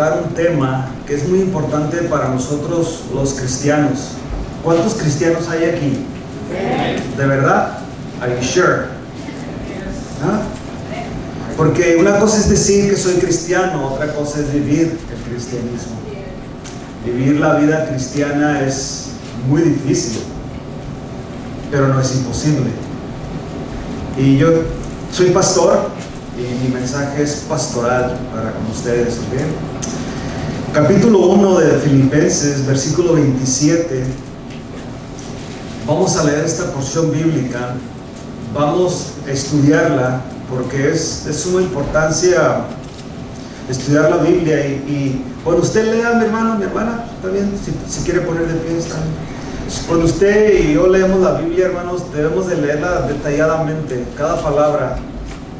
tocar un tema que es muy importante para nosotros los cristianos. ¿Cuántos cristianos hay aquí? ¿De verdad? Are you sure? ¿Ah? Porque una cosa es decir que soy cristiano, otra cosa es vivir el cristianismo. Vivir la vida cristiana es muy difícil, pero no es imposible. Y yo soy pastor y mi mensaje es pastoral para con ustedes, ¿ok? Capítulo 1 de Filipenses, versículo 27. Vamos a leer esta porción bíblica, vamos a estudiarla porque es de suma importancia estudiar la Biblia y cuando usted lea, mi hermano, mi hermana, está bien, si quiere poner de pie, está bien. Cuando usted y yo leemos la Biblia, hermanos, debemos de leerla detalladamente, cada palabra,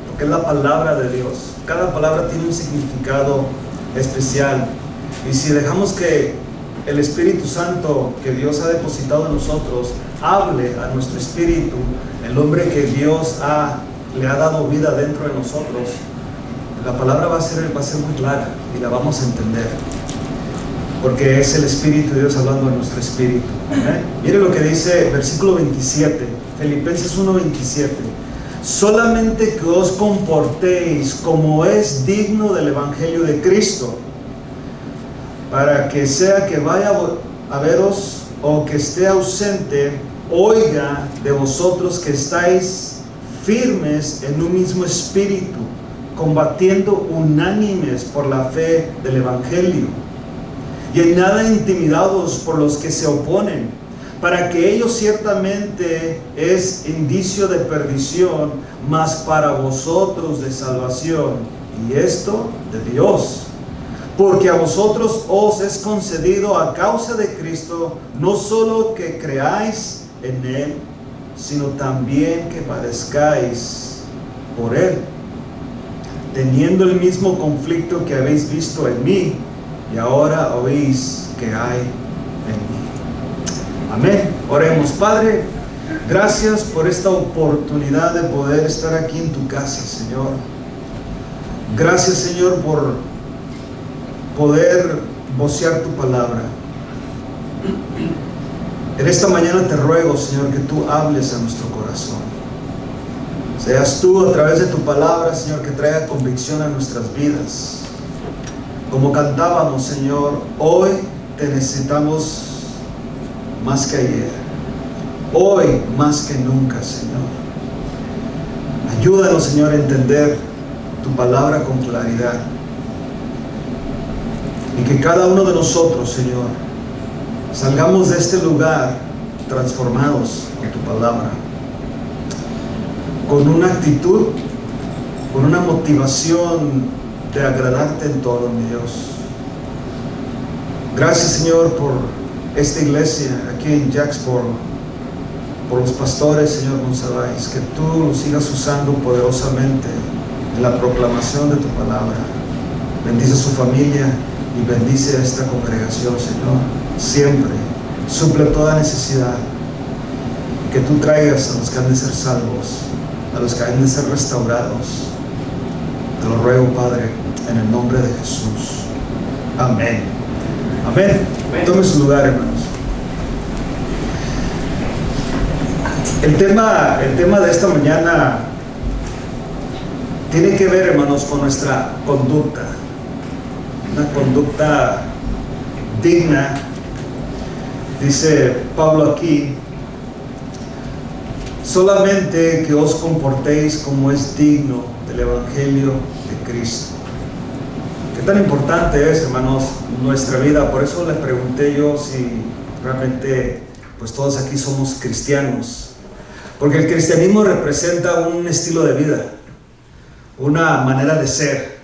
porque es la palabra de Dios. Cada palabra tiene un significado especial. Y si dejamos que el Espíritu Santo que Dios ha depositado en nosotros hable a nuestro espíritu, el hombre que Dios le ha dado vida dentro de nosotros, la palabra va a ser muy clara y la vamos a entender. Porque es el Espíritu de Dios hablando en nuestro espíritu. Mire lo que dice versículo 27, Filipenses 1:27. Solamente que os comportéis como es digno del Evangelio de Cristo, para que sea que vaya a veros o que esté ausente, oiga de vosotros que estáis firmes en un mismo espíritu, combatiendo unánimes por la fe del Evangelio, y en nada intimidados por los que se oponen, para que ellos ciertamente es indicio de perdición, mas para vosotros de salvación, y esto de Dios. Porque a vosotros os es concedido a causa de Cristo, no solo que creáis en Él, sino también que padezcáis por Él, teniendo el mismo conflicto que habéis visto en mí, y ahora oís que hay en mí. Amén. Oremos. Padre, gracias por esta oportunidad de poder estar aquí en tu casa, Señor. Gracias, Señor, por poder vocear tu palabra. En esta mañana te ruego, Señor, que tú hables a nuestro corazón. Seas tú a través de tu palabra, Señor, que traiga convicción a nuestras vidas. Como cantábamos, Señor, hoy te necesitamos más que ayer. Hoy más que nunca, Señor. Ayúdanos, Señor, a entender tu palabra con claridad. Y que cada uno de nosotros, Señor, salgamos de este lugar transformados con tu palabra, con una actitud, con una motivación de agradarte en todo, mi Dios. Gracias, Señor, por esta iglesia aquí en Jacksboro, por los pastores, Señor González, que tú los sigas usando poderosamente en la proclamación de tu palabra. Bendice a su familia y bendice a esta congregación, Señor, siempre. Suple toda necesidad. Que tú traigas a los que han de ser salvos, a los que han de ser restaurados. Te lo ruego, Padre, en el nombre de Jesús. Amén. Amén. Tome su lugar, hermanos. El tema de esta mañana tiene que ver, hermanos, con nuestra conducta. Una conducta digna. Dice Pablo aquí: solamente que os comportéis como es digno del Evangelio de Cristo. Qué tan importante es, hermanos, nuestra vida. Por eso le pregunté yo si realmente pues todos aquí somos cristianos, porque el cristianismo representa un estilo de vida, una manera de ser.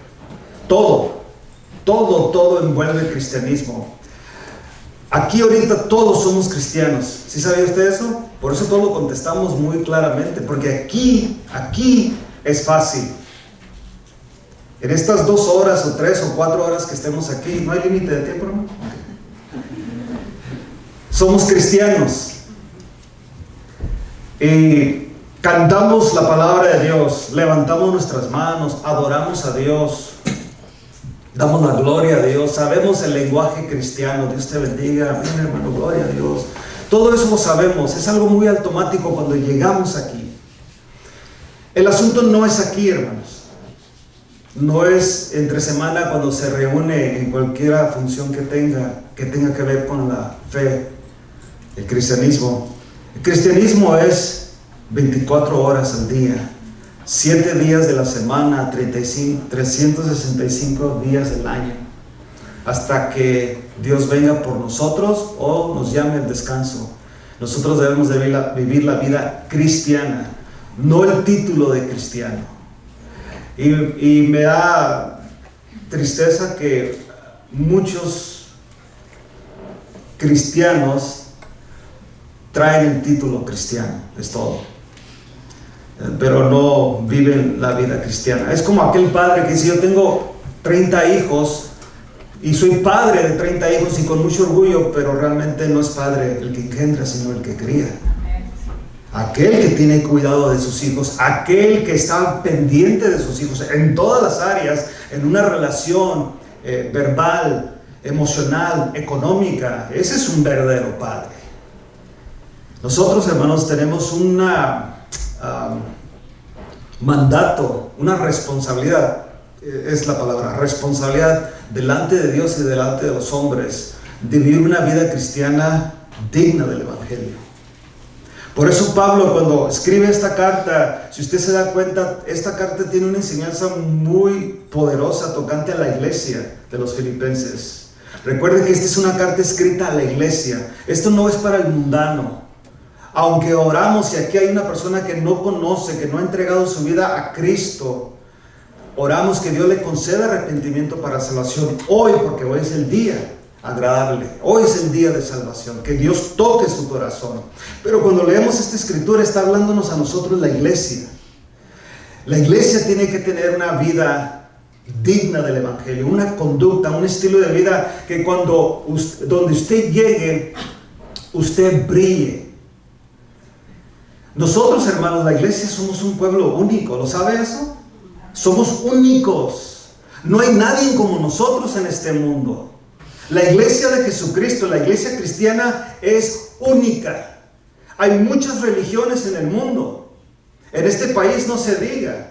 Todo envuelve el cristianismo. Aquí ahorita todos somos cristianos. ¿Sí sabía usted eso? Por eso todos lo contestamos muy claramente, porque aquí es fácil. En estas 2 horas o 3 o 4 horas que estemos aquí, no hay límite de tiempo, ¿no? Somos cristianos y cantamos la palabra de Dios, levantamos nuestras manos, adoramos a Dios. Damos la gloria a Dios, sabemos el lenguaje cristiano. Dios te bendiga, amén, hermano, gloria a Dios. Todo eso lo sabemos, es algo muy automático cuando llegamos aquí. El asunto no es aquí, hermanos. No es entre semana cuando se reúne en cualquier función que tenga que ver con la fe, el cristianismo. El cristianismo es 24 horas al día, 7 días de la semana, 365 días del año, hasta que Dios venga por nosotros o nos llame al descanso. Nosotros debemos de vivir la vida cristiana, no el título de cristiano. Y me da tristeza que muchos cristianos traen el título cristiano, es todo, pero no viven la vida cristiana. Es como aquel padre que dice: yo tengo 30 hijos y soy padre de 30 hijos y con mucho orgullo, pero realmente no es padre el que engendra, sino el que cría. Aquel que tiene cuidado de sus hijos, aquel que está pendiente de sus hijos en todas las áreas, en una relación verbal, emocional, económica. Ese es un verdadero padre. Nosotros, hermanos, tenemos un mandato, una responsabilidad, es la palabra, responsabilidad delante de Dios y delante de los hombres, de vivir una vida cristiana digna del Evangelio. Por eso Pablo, cuando escribe esta carta, si usted se da cuenta, esta carta tiene una enseñanza muy poderosa tocante a la iglesia de los filipenses. Recuerden que esta es una carta escrita a la iglesia. Esto no es para el mundano. Aunque oramos y aquí hay una persona que no conoce, que no ha entregado su vida a Cristo, oramos que Dios le conceda arrepentimiento para salvación hoy, porque hoy es el día agradable, hoy es el día de salvación, que Dios toque su corazón. Pero cuando leemos esta escritura, está hablándonos a nosotros, la iglesia. La iglesia tiene que tener una vida digna del Evangelio, una conducta, un estilo de vida que donde usted llegue, usted brille. Nosotros, hermanos, la iglesia somos un pueblo único, ¿lo sabe eso? Somos únicos. No hay nadie como nosotros en este mundo. La iglesia de Jesucristo, la iglesia cristiana, es única. Hay muchas religiones en el mundo. En este país no se diga,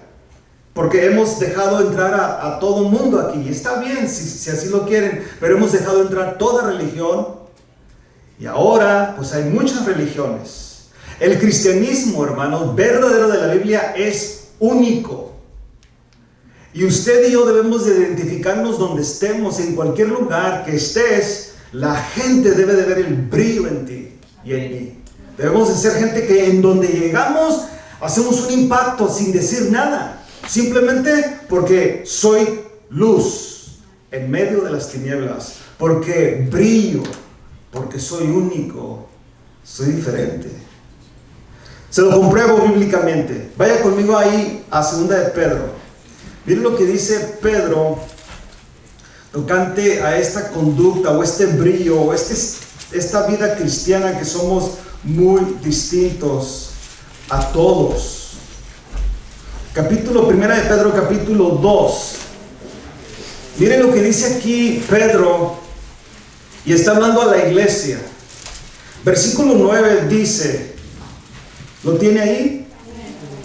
porque hemos dejado entrar a todo mundo aquí. Y está bien si así lo quieren, pero hemos dejado entrar toda religión. Y ahora, pues hay muchas religiones. El cristianismo, hermanos, verdadero de la Biblia, es único. Y usted y yo debemos de identificarnos donde estemos, en cualquier lugar que estés. La gente debe de ver el brillo en ti y en mí. Debemos de ser gente que en donde llegamos hacemos un impacto sin decir nada, simplemente porque soy luz en medio de las tinieblas, porque brillo, porque soy único, soy diferente. Se lo compruebo bíblicamente. Vaya conmigo ahí a 2 de Pedro. Miren lo que dice Pedro tocante a esta conducta o este brillo o esta vida cristiana, que somos muy distintos a todos. Capítulo 1 de Pedro, capítulo 2. Miren lo que dice aquí Pedro, y está hablando a la iglesia. Versículo 9 dice, ¿lo tiene ahí?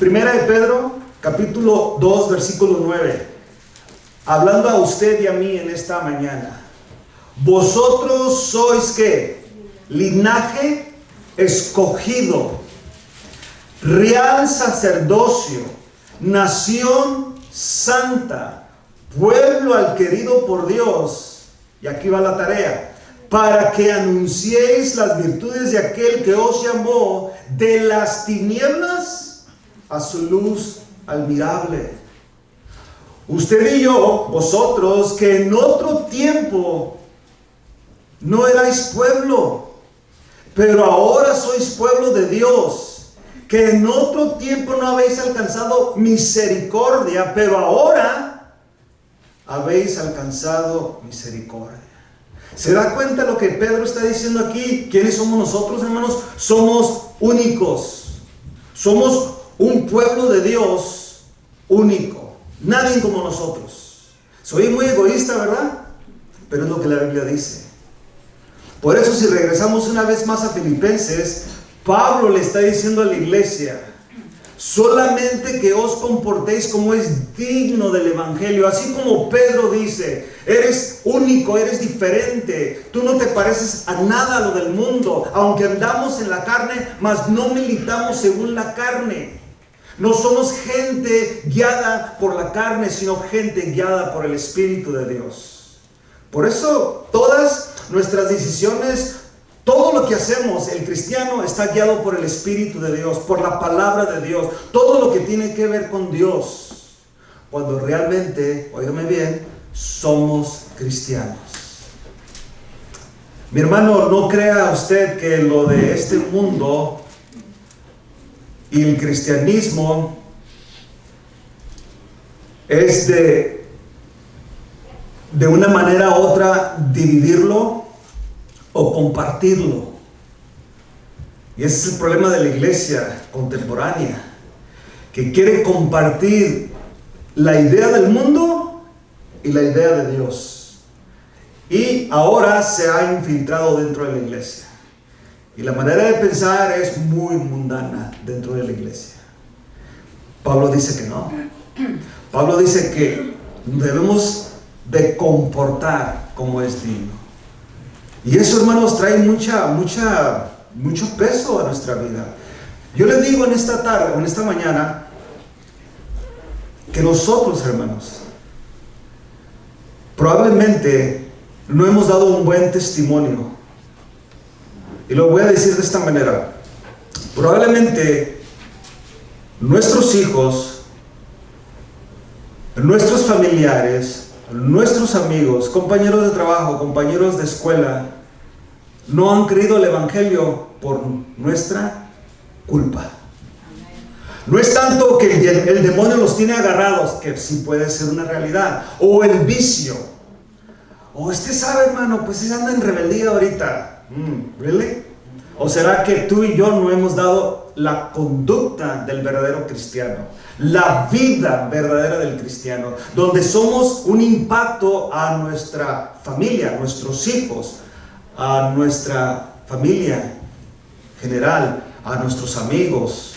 1 de Pedro, capítulo 2, versículo 9. Hablando a usted y a mí en esta mañana. Vosotros sois, ¿qué? Linaje escogido, real sacerdocio, nación santa, pueblo adquirido por Dios. Y aquí va la tarea: para que anunciéis las virtudes de aquel que os llamó de las tinieblas a su luz admirable. Usted y yo, vosotros, que en otro tiempo no erais pueblo, pero ahora sois pueblo de Dios, que en otro tiempo no habéis alcanzado misericordia, pero ahora habéis alcanzado misericordia. ¿Se da cuenta lo que Pedro está diciendo aquí? ¿Quiénes somos nosotros, hermanos? Somos únicos. Somos un pueblo de Dios único. Nadie como nosotros. Soy muy egoísta, ¿verdad? Pero es lo que la Biblia dice. Por eso, si regresamos una vez más a Filipenses, Pablo le está diciendo a la iglesia: solamente que os comportéis como es digno del evangelio. Así como Pedro dice: eres único, eres diferente, tú no te pareces a nada a lo del mundo, aunque andamos en la carne, mas no militamos según la carne. No somos gente guiada por la carne, sino gente guiada por el Espíritu de Dios. Por eso todas nuestras decisiones, todo lo que hacemos, el cristiano está guiado por el Espíritu de Dios, por la palabra de Dios, todo lo que tiene que ver con Dios, cuando realmente, óigame bien, somos cristianos. Mi hermano, no crea usted que lo de este mundo y el cristianismo es de una manera u otra dividirlo o compartirlo. Y ese es el problema de la iglesia contemporánea, que quiere compartir la idea del mundo y la idea de Dios. Y ahora se ha infiltrado dentro de la iglesia. Y la manera de pensar es muy mundana dentro de la iglesia. Pablo dice que no. Pablo dice que debemos de comportar como es digno. Y eso, hermanos, trae mucho peso a nuestra vida. Yo les digo en esta tarde, en esta mañana, que nosotros, hermanos, probablemente no hemos dado un buen testimonio. Y lo voy a decir de esta manera: probablemente nuestros hijos, nuestros familiares, nuestros amigos, compañeros de trabajo, compañeros de escuela, no han creído el evangelio por nuestra culpa. No es tanto que el demonio los tiene agarrados, que sí puede ser una realidad, o el vicio, o usted sabe, hermano, pues se anda en rebeldía ahorita. ¿Really? ¿O será que tú y yo no hemos dado la conducta del verdadero cristiano, la vida verdadera del cristiano, donde somos un impacto a nuestra familia, a nuestros hijos, a nuestra familia general, a nuestros amigos,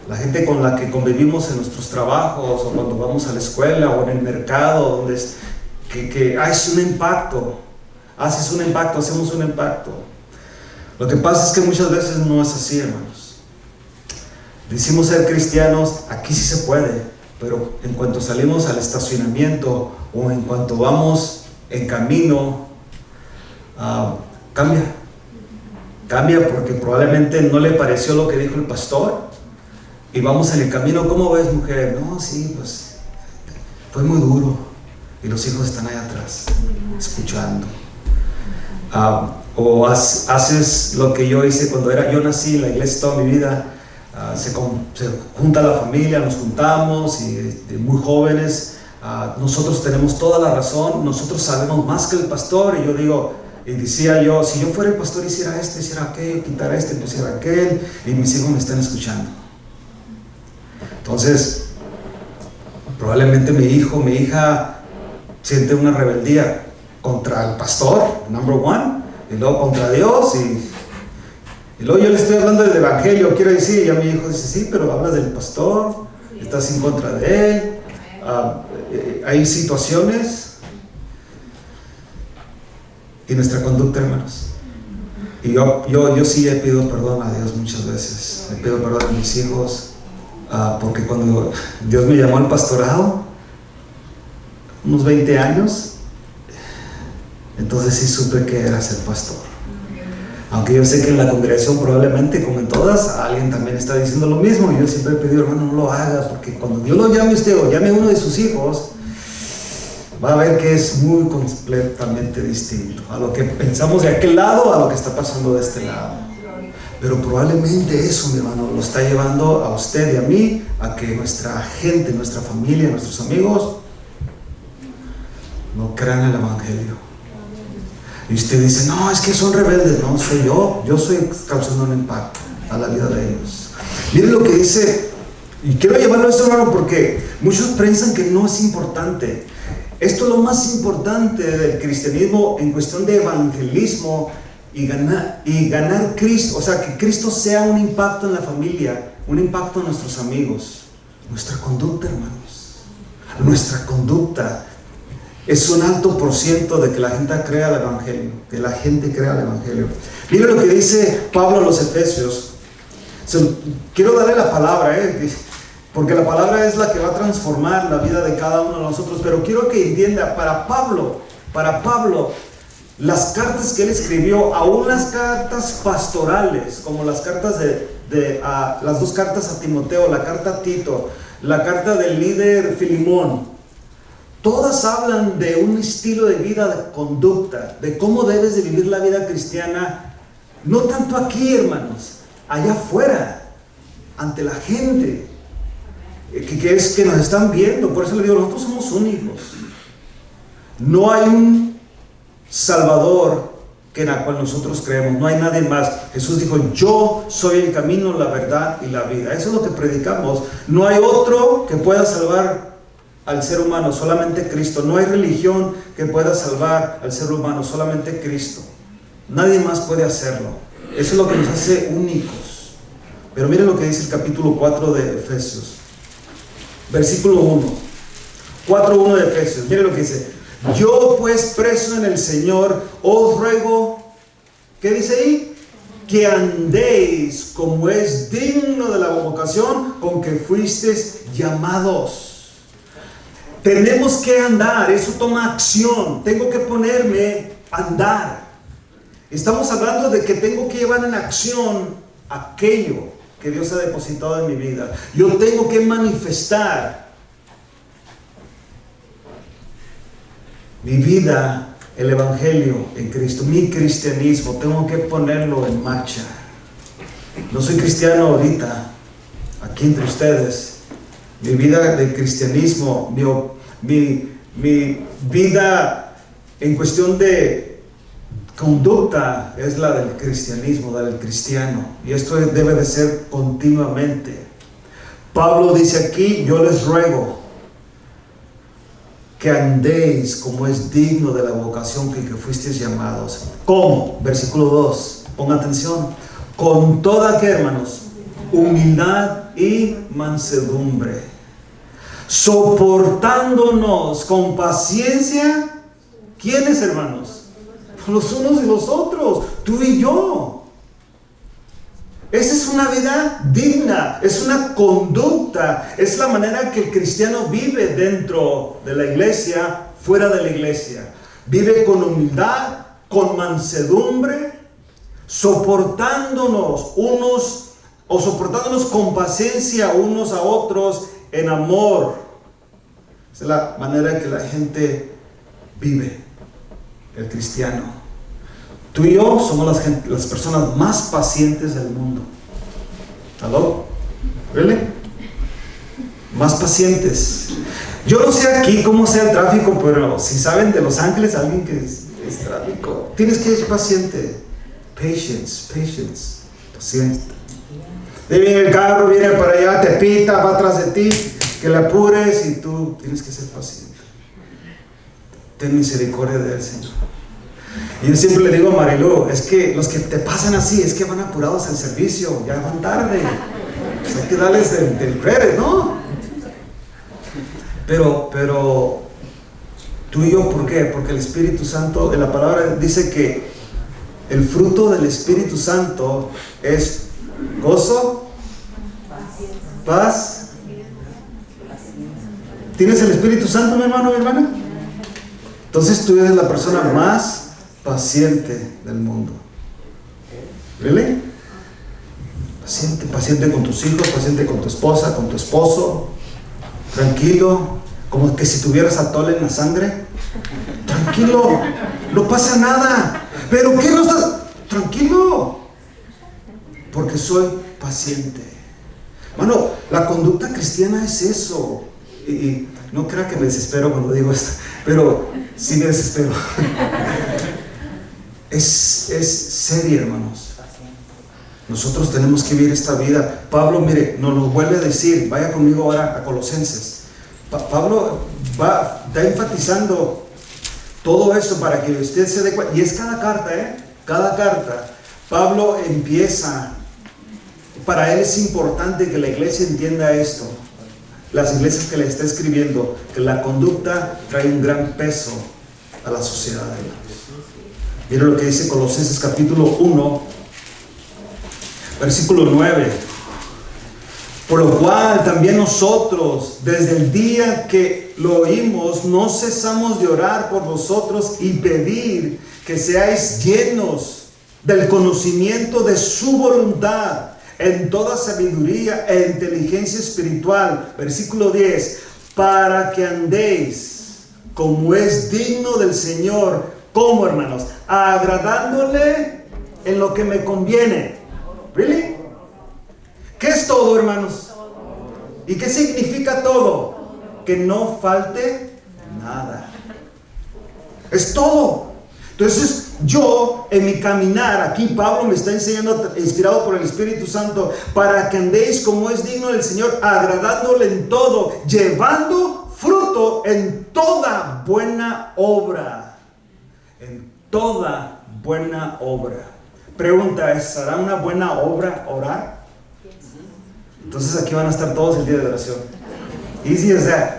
la gente con la que convivimos en nuestros trabajos, o cuando vamos a la escuela o en el mercado, donde es que haces un impacto, hacemos un impacto. Lo que pasa es que muchas veces no es así, hermanos. Decimos ser cristianos, aquí sí se puede, pero en cuanto salimos al estacionamiento o en cuanto vamos en camino, cambia porque probablemente no le pareció lo que dijo el pastor, y vamos en el camino: ¿cómo ves, mujer? No, sí, pues fue muy duro, y los hijos están ahí atrás escuchando. O haces lo que yo hice cuando yo nací en la iglesia toda mi vida. Se junta la familia, nos juntamos, y de muy jóvenes, nosotros tenemos toda la razón, nosotros sabemos más que el pastor. Y yo digo, y decía yo, si yo fuera el pastor hiciera esto, hiciera aquello, quitara este, pusiera aquel, y mis hijos me están escuchando. Entonces, probablemente mi hijo, mi hija siente una rebeldía contra el pastor, number one, y luego contra Dios, y luego yo le estoy hablando del evangelio, quiero decir, y ya mi hijo dice: sí, pero hablas del pastor, estás en contra de él. Hay situaciones y nuestra conducta, hermanos. Y yo sí he pedido perdón a Dios muchas veces. Le pido perdón a mis hijos, porque cuando Dios me llamó al pastorado, unos 20 años, entonces sí supe que era ser pastor. Aunque yo sé que en la congregación probablemente, como en todas, alguien también está diciendo lo mismo. Yo siempre he pedido: hermano, no lo haga, porque cuando Dios lo llame a usted o llame a uno de sus hijos, va a ver que es muy completamente distinto a lo que pensamos de aquel lado, a lo que está pasando de este lado. Pero probablemente eso, mi hermano, lo está llevando a usted y a mí a que nuestra gente, nuestra familia, nuestros amigos no crean el evangelio. Y usted dice: no, es que son rebeldes. No, soy yo soy causando un impacto a la vida de ellos. Miren lo que dice, y quiero llevarlo a esto, hermano, porque muchos piensan que no es importante. Esto es lo más importante del cristianismo en cuestión de evangelismo y ganar Cristo, o sea, que Cristo sea un impacto en la familia, un impacto en nuestros amigos. Nuestra conducta, hermanos, nuestra conducta es un alto por ciento de que la gente crea el evangelio, que la gente crea el evangelio. Mira lo que dice Pablo a los Efesios. Quiero darle la palabra, porque la palabra es la que va a transformar la vida de cada uno de nosotros, pero quiero que entienda, para Pablo, las cartas que él escribió, aún las cartas pastorales, como las cartas las dos cartas a Timoteo, la carta a Tito, la carta del líder Filimón, todas hablan de un estilo de vida, de conducta, de cómo debes de vivir la vida cristiana, no tanto aquí, hermanos, allá afuera, ante la gente, que nos están viendo. Por eso le digo, nosotros somos únicos. No hay un Salvador en el cual nosotros creemos, no hay nadie más. Jesús dijo, yo soy el camino, la verdad y la vida. Eso es lo que predicamos. No hay otro que pueda salvar al ser humano, solamente Cristo. No hay religión que pueda salvar al ser humano, solamente Cristo. Nadie más puede hacerlo. Eso es lo que nos hace únicos. Pero miren lo que dice el capítulo 4 de Efesios, versículo 1, 4:1 de Efesios. Miren lo que dice: yo pues, preso en el Señor, os ruego, ¿qué dice ahí? Que andéis como es digno de la vocación con que fuisteis llamados. Tenemos que andar, eso toma acción. Tengo que ponerme a andar. Estamos hablando de que tengo que llevar en acción aquello que Dios ha depositado en mi vida. Yo tengo que manifestar mi vida, el evangelio en Cristo, mi cristianismo. Tengo que ponerlo en marcha. No soy cristiano ahorita, aquí entre ustedes. Mi vida de cristianismo, mi vida en cuestión de conducta es la del cristianismo, la del cristiano. Y esto debe de ser continuamente. Pablo dice aquí: yo les ruego que andéis como es digno de la vocación que fuisteis llamados. ¿Cómo? Versículo 2, ponga atención. Con toda, ¿qué, hermanos? Humildad y mansedumbre, soportándonos con paciencia. ¿Quiénes, hermanos? Los unos y los otros, tú y yo. Esa es una vida digna, es una conducta, es la manera que el cristiano vive dentro de la iglesia, fuera de la iglesia. Vive con humildad, con mansedumbre, soportándonos con paciencia unos a otros en amor. Esa es la manera que la gente vive, el cristiano. Tú y yo somos las personas más pacientes del mundo. ¿Aló? ¿Really? Más pacientes. Yo no sé aquí cómo sea el tráfico, pero si saben de Los Ángeles, alguien que es tráfico, tienes que ser paciente. Patience. Paciencia. Viene el carro, viene para allá, te pita, va atrás de ti, que le apures, y tú tienes que ser paciente. Ten misericordia de él, Señor. Y yo siempre le digo a Marilu, es que los que te pasan así, es que van apurados al servicio, ya van tarde. Pues hay que darles el credit, ¿no? Pero tú y yo, ¿por qué? Porque el Espíritu Santo, en la palabra dice que el fruto del Espíritu Santo es gozo, paz. ¿Tienes el Espíritu Santo, mi hermano, mi hermana? Entonces tú eres la persona más paciente del mundo. ¿Really? Paciente con tus hijos, paciente con tu esposa, con tu esposo. Tranquilo, como que si tuvieras atole en la sangre. Tranquilo, no pasa nada. ¿Pero qué no estás? Tranquilo, porque soy paciente. Bueno, la conducta cristiana es eso. Y no crea que me desespero cuando digo esto, pero sí me desespero. Es serio, hermanos. Nosotros tenemos que vivir esta vida. Pablo, mire, nos lo vuelve a decir. Vaya conmigo ahora a Colosenses. Pablo está enfatizando todo esto para que usted se dé cuenta. Y es cada carta, cada carta. Pablo empieza, para él es importante que la iglesia entienda esto. Las iglesias que le está escribiendo, que la conducta trae un gran peso a la sociedad. Miren lo que dice Colosenses capítulo 1, versículo 9. Por lo cual también nosotros, desde el día que lo oímos, no cesamos de orar por vosotros y pedir que seáis llenos del conocimiento de su voluntad, en toda sabiduría e inteligencia espiritual. Versículo 10. Para que andéis como es digno del Señor. ¿Cómo, hermanos? Agradándole en lo que me conviene. ¿Really? ¿Qué es todo, hermanos? ¿Y qué significa todo? Que no falte nada. Es todo. Entonces, yo en mi caminar, aquí Pablo me está enseñando, inspirado por el Espíritu Santo, para que andéis como es digno del Señor, agradándole en todo, llevando fruto en toda buena obra. En toda buena obra. Pregunta es, ¿será una buena obra orar? Entonces aquí van a estar todos el día de oración. Easy as that.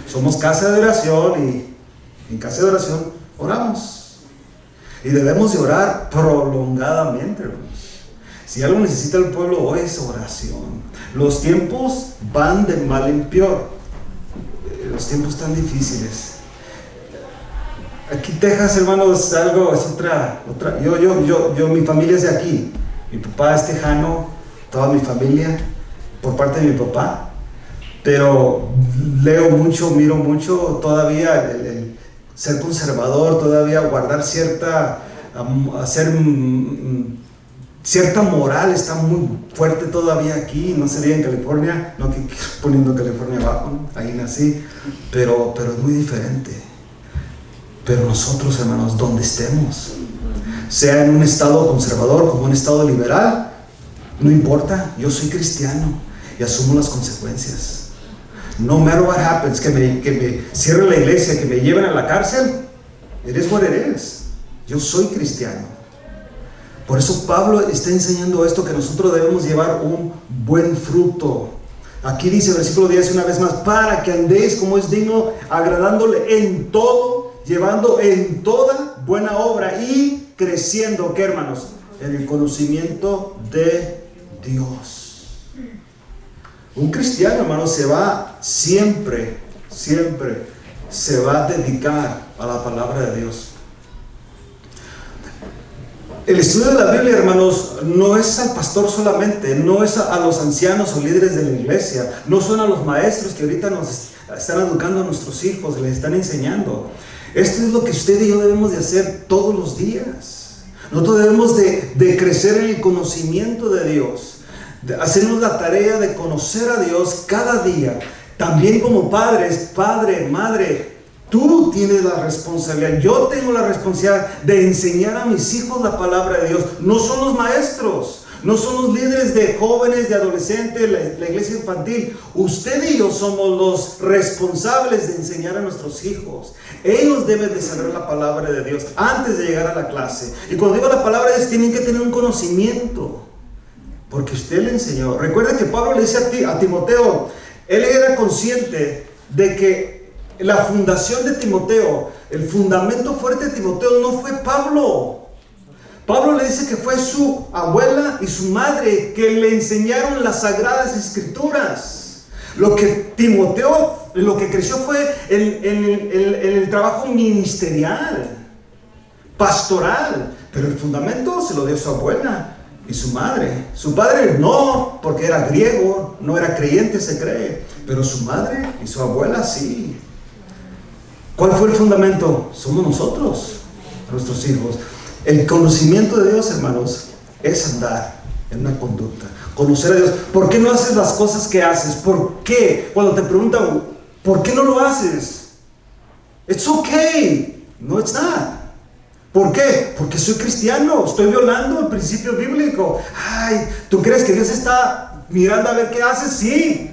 Somos casa de oración y en casa de oración oramos. Y debemos de orar prolongadamente, hermanos. Si algo necesita el pueblo hoy es oración. Los tiempos van de mal en peor. Los tiempos tan difíciles. Aquí Texas, hermanos, es otra. Yo, mi familia es de aquí. Mi papá es tejano, toda mi familia, por parte de mi papá. Pero leo mucho, miro mucho, todavía el ser conservador, todavía guardar cierta moral está muy fuerte todavía aquí. No se diga en California, no que poniendo California abajo, ¿no? Ahí nací, pero es muy diferente. Pero nosotros, hermanos, donde estemos, sea en un estado conservador como un estado liberal, no importa, yo soy cristiano y asumo las consecuencias. No matter what happens, que me cierre la iglesia, que me lleven a la cárcel, it is what it is. Yo soy cristiano. Por eso Pablo está enseñando esto, que nosotros debemos llevar un buen fruto. Aquí dice, versículo 10 una vez más, para que andéis como es digno, agradándole en todo, llevando en toda buena obra y creciendo, ¿qué, hermanos? En el conocimiento de Dios. Un cristiano, hermanos, siempre se va a dedicar a la palabra de Dios. El estudio de la Biblia, hermanos, no es al pastor solamente, no es a los ancianos o líderes de la iglesia, no son a los maestros que ahorita nos están educando a nuestros hijos, les están enseñando. Esto es lo que usted y yo debemos de hacer todos los días. Nosotros debemos de crecer en el conocimiento de Dios, de hacernos la tarea de conocer a Dios cada día. También como padres, padre, madre, tú tienes la responsabilidad, yo tengo la responsabilidad de enseñar a mis hijos la palabra de Dios. No son los maestros, no son los líderes de jóvenes, de adolescentes, la iglesia infantil. Usted y yo somos los responsables de enseñar a nuestros hijos. Ellos deben de saber la palabra de Dios antes de llegar a la clase. Y cuando digo la palabra de Dios, tienen que tener un conocimiento, porque usted le enseñó. Recuerda que Pablo le dice a Timoteo, él era consciente de que la fundación de Timoteo, el fundamento fuerte de Timoteo no fue Pablo. Pablo le dice que fue su abuela y su madre que le enseñaron las sagradas escrituras. Lo que Timoteo, lo que creció fue en el trabajo ministerial, pastoral, pero el fundamento se lo dio su abuela y su madre. Su padre no, porque era griego, no era creyente, se cree, pero su madre y su abuela sí. ¿Cuál fue el fundamento? Somos nosotros, nuestros hijos. El conocimiento de Dios, hermanos, es andar en una conducta, conocer a Dios. ¿Por qué no haces las cosas que haces? ¿Por qué? Cuando te preguntan, ¿por qué no lo haces? It's okay. No, it's not. ¿Por qué? Porque soy cristiano, estoy violando el principio bíblico. Ay, ¿tú crees que Dios está mirando a ver qué haces? Sí,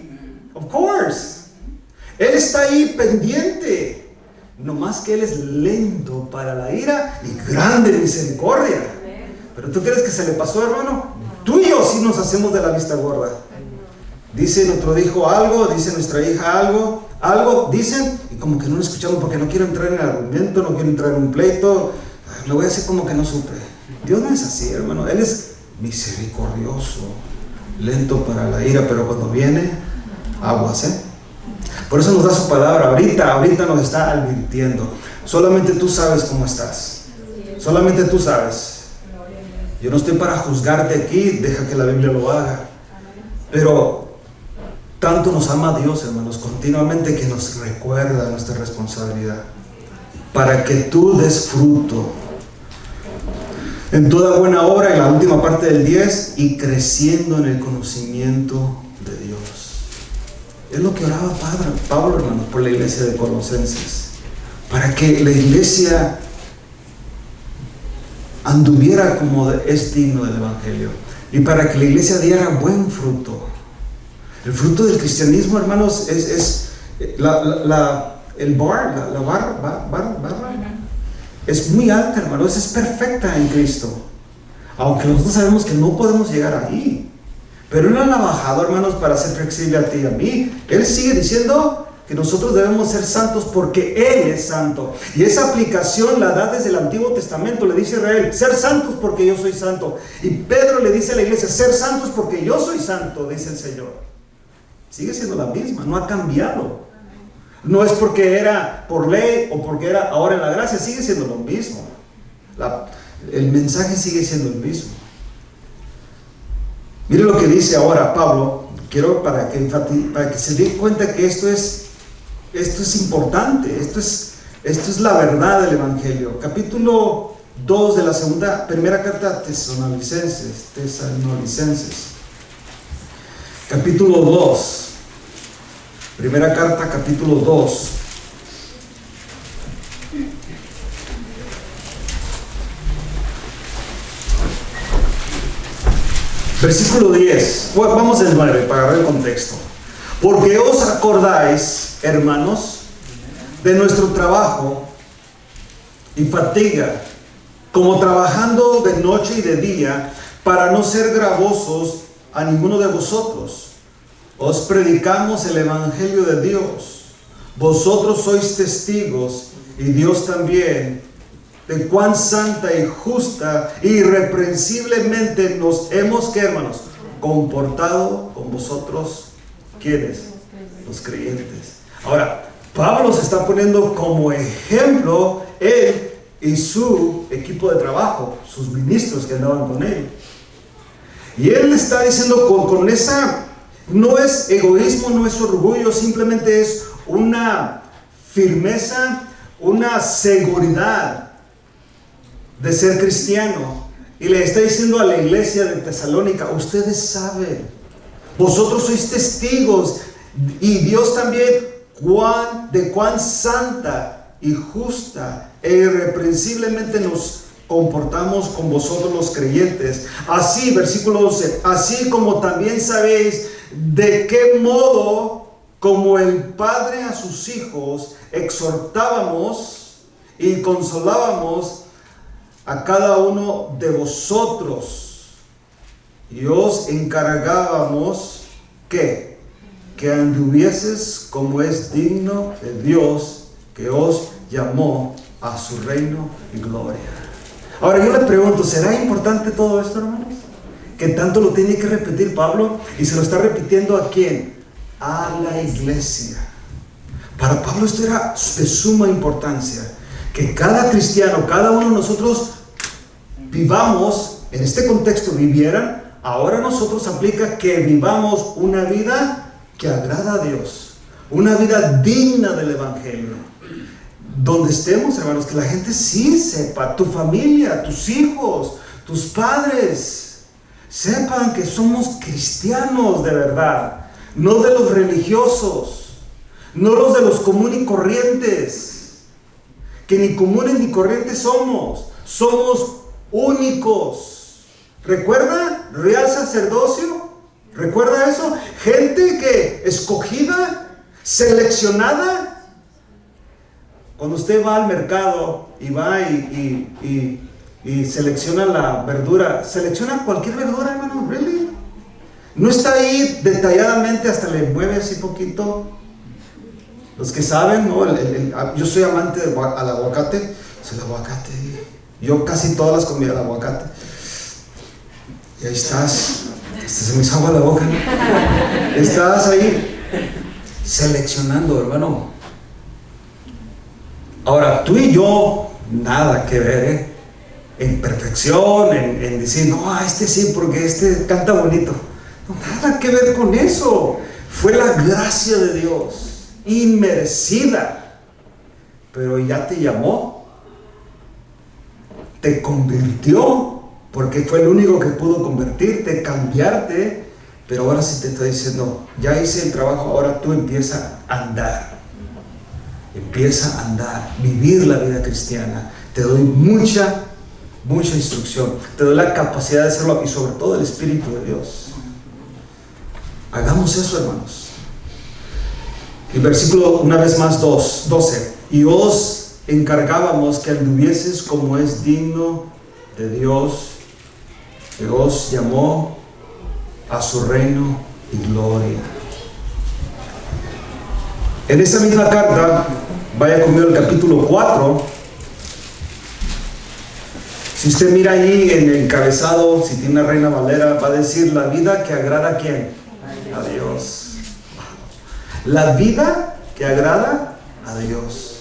of course. Él está ahí pendiente. No más que Él es lento para la ira y grande en misericordia. Pero ¿tú crees que se le pasó, hermano? Tú y yo sí nos hacemos de la vista gorda. Dice nuestro hijo algo, dice nuestra hija algo dicen, y como que no lo escuchamos porque no quiero entrar en el argumento, no quiero entrar en un pleito, lo voy a hacer como que no supe. Dios no es así, hermano. Él es misericordioso, lento para la ira, pero cuando viene, aguas, Por eso nos da su palabra. Ahorita nos está advirtiendo. Solamente tú sabes cómo estás. Solamente tú sabes. Yo no estoy para juzgarte aquí, deja que la Biblia lo haga. Pero tanto nos ama Dios, hermanos, continuamente, que nos recuerda nuestra responsabilidad para que tú des fruto en toda buena obra, en la última parte del 10, y creciendo en el conocimiento de Dios. Es lo que oraba Pablo, hermanos, por la iglesia de Colosenses, para que la iglesia anduviera como es digno del Evangelio, y para que la iglesia diera buen fruto. El fruto del cristianismo, hermanos, es la barra es muy alta, hermanos, es perfecta en Cristo. Aunque nosotros sabemos que no podemos llegar ahí, pero Él no ha bajado, hermanos, para ser flexible a ti y a mí. Él sigue diciendo que nosotros debemos ser santos porque Él es santo. Y esa aplicación la da desde el Antiguo Testamento. Le dice a Israel, ser santos porque yo soy santo. Y Pedro le dice a la iglesia, ser santos porque yo soy santo, dice el Señor. Sigue siendo la misma, no ha cambiado. No es porque era por ley o porque era ahora en la gracia, sigue siendo lo mismo. El mensaje sigue siendo el mismo. Mire lo que dice ahora Pablo. Quiero para que se dé cuenta que esto es importante. Esto es la verdad del Evangelio. Capítulo 2 de la primera carta a Tesalonicenses. Capítulo 2. Primera carta, capítulo 2. Versículo 10. Vamos del 9 para agarrar el contexto. Porque os acordáis, hermanos, de nuestro trabajo y fatiga, como trabajando de noche y de día, para no ser gravosos a ninguno de vosotros. Os predicamos el Evangelio de Dios. Vosotros sois testigos, y Dios también, de cuán santa y justa e irreprensiblemente nos hemos, ¿qué, hermanos?, comportado con vosotros. ¿Quiénes? Los creyentes. Ahora, Pablo se está poniendo como ejemplo él y su equipo de trabajo, sus ministros que andaban con él. Y él está diciendo con esa... No es egoísmo, no es orgullo, simplemente es una firmeza, una seguridad de ser cristiano. Y le está diciendo a la iglesia de Tesalónica, ustedes saben, vosotros sois testigos, y Dios también, de cuán santa y justa e irreprensiblemente nos comportamos con vosotros los creyentes. Así, versículo 12, así como también sabéis de qué modo, como el Padre a sus hijos, exhortábamos y consolábamos a cada uno de vosotros, y os encargábamos que anduvieses como es digno de Dios, que os llamó a su reino y gloria. Ahora yo le pregunto, ¿será importante todo esto, hermanos? Que tanto lo tiene que repetir Pablo, y se lo está repitiendo ¿a quién? A la iglesia. Para Pablo esto era de suma importancia, que cada cristiano, cada uno de nosotros vivamos, en este contexto vivieran. Ahora nosotros aplica que vivamos una vida que agrada a Dios, una vida digna del Evangelio. Donde estemos, hermanos, que la gente sí sepa, tu familia, tus hijos, tus padres, sepan que somos cristianos de verdad, no de los religiosos, no los de los comunes y corrientes, que ni comunes ni corrientes somos únicos. ¿Recuerda? Real sacerdocio, ¿recuerda eso? Gente que escogida, seleccionada. Cuando usted va al mercado y va y selecciona la verdura, selecciona cualquier verdura, hermano, really. No está ahí detalladamente, hasta le mueve así poquito. Los que saben, ¿no? Yo soy amante al aguacate. El aguacate, yo casi todas las comí al aguacate. Y ahí estás, se me hizo agua la boca, ¿no? Estás ahí seleccionando, hermano. Ahora, tú y yo, nada que ver, en perfección, en decir, no, este sí, porque este canta bonito. No, nada que ver con eso. Fue la gracia de Dios, inmerecida. Pero ya te llamó, te convirtió, porque fue el único que pudo convertirte, cambiarte. Pero ahora sí te está diciendo, ya hice el trabajo, ahora tú empieza a andar. Empieza a andar, vivir la vida cristiana. Te doy mucha instrucción. Te doy la capacidad de hacerlo y sobre todo el Espíritu de Dios. Hagamos eso, hermanos. El versículo, una vez más, 12. Y os encargábamos que anduvieses como es digno de Dios, que os llamó a su reino y gloria. En esa misma carta, vaya conmigo al capítulo 4. Si usted mira ahí en el encabezado, si tiene una Reina Valera, va a decir la vida que agrada a ¿quién? A Dios. La vida que agrada a Dios.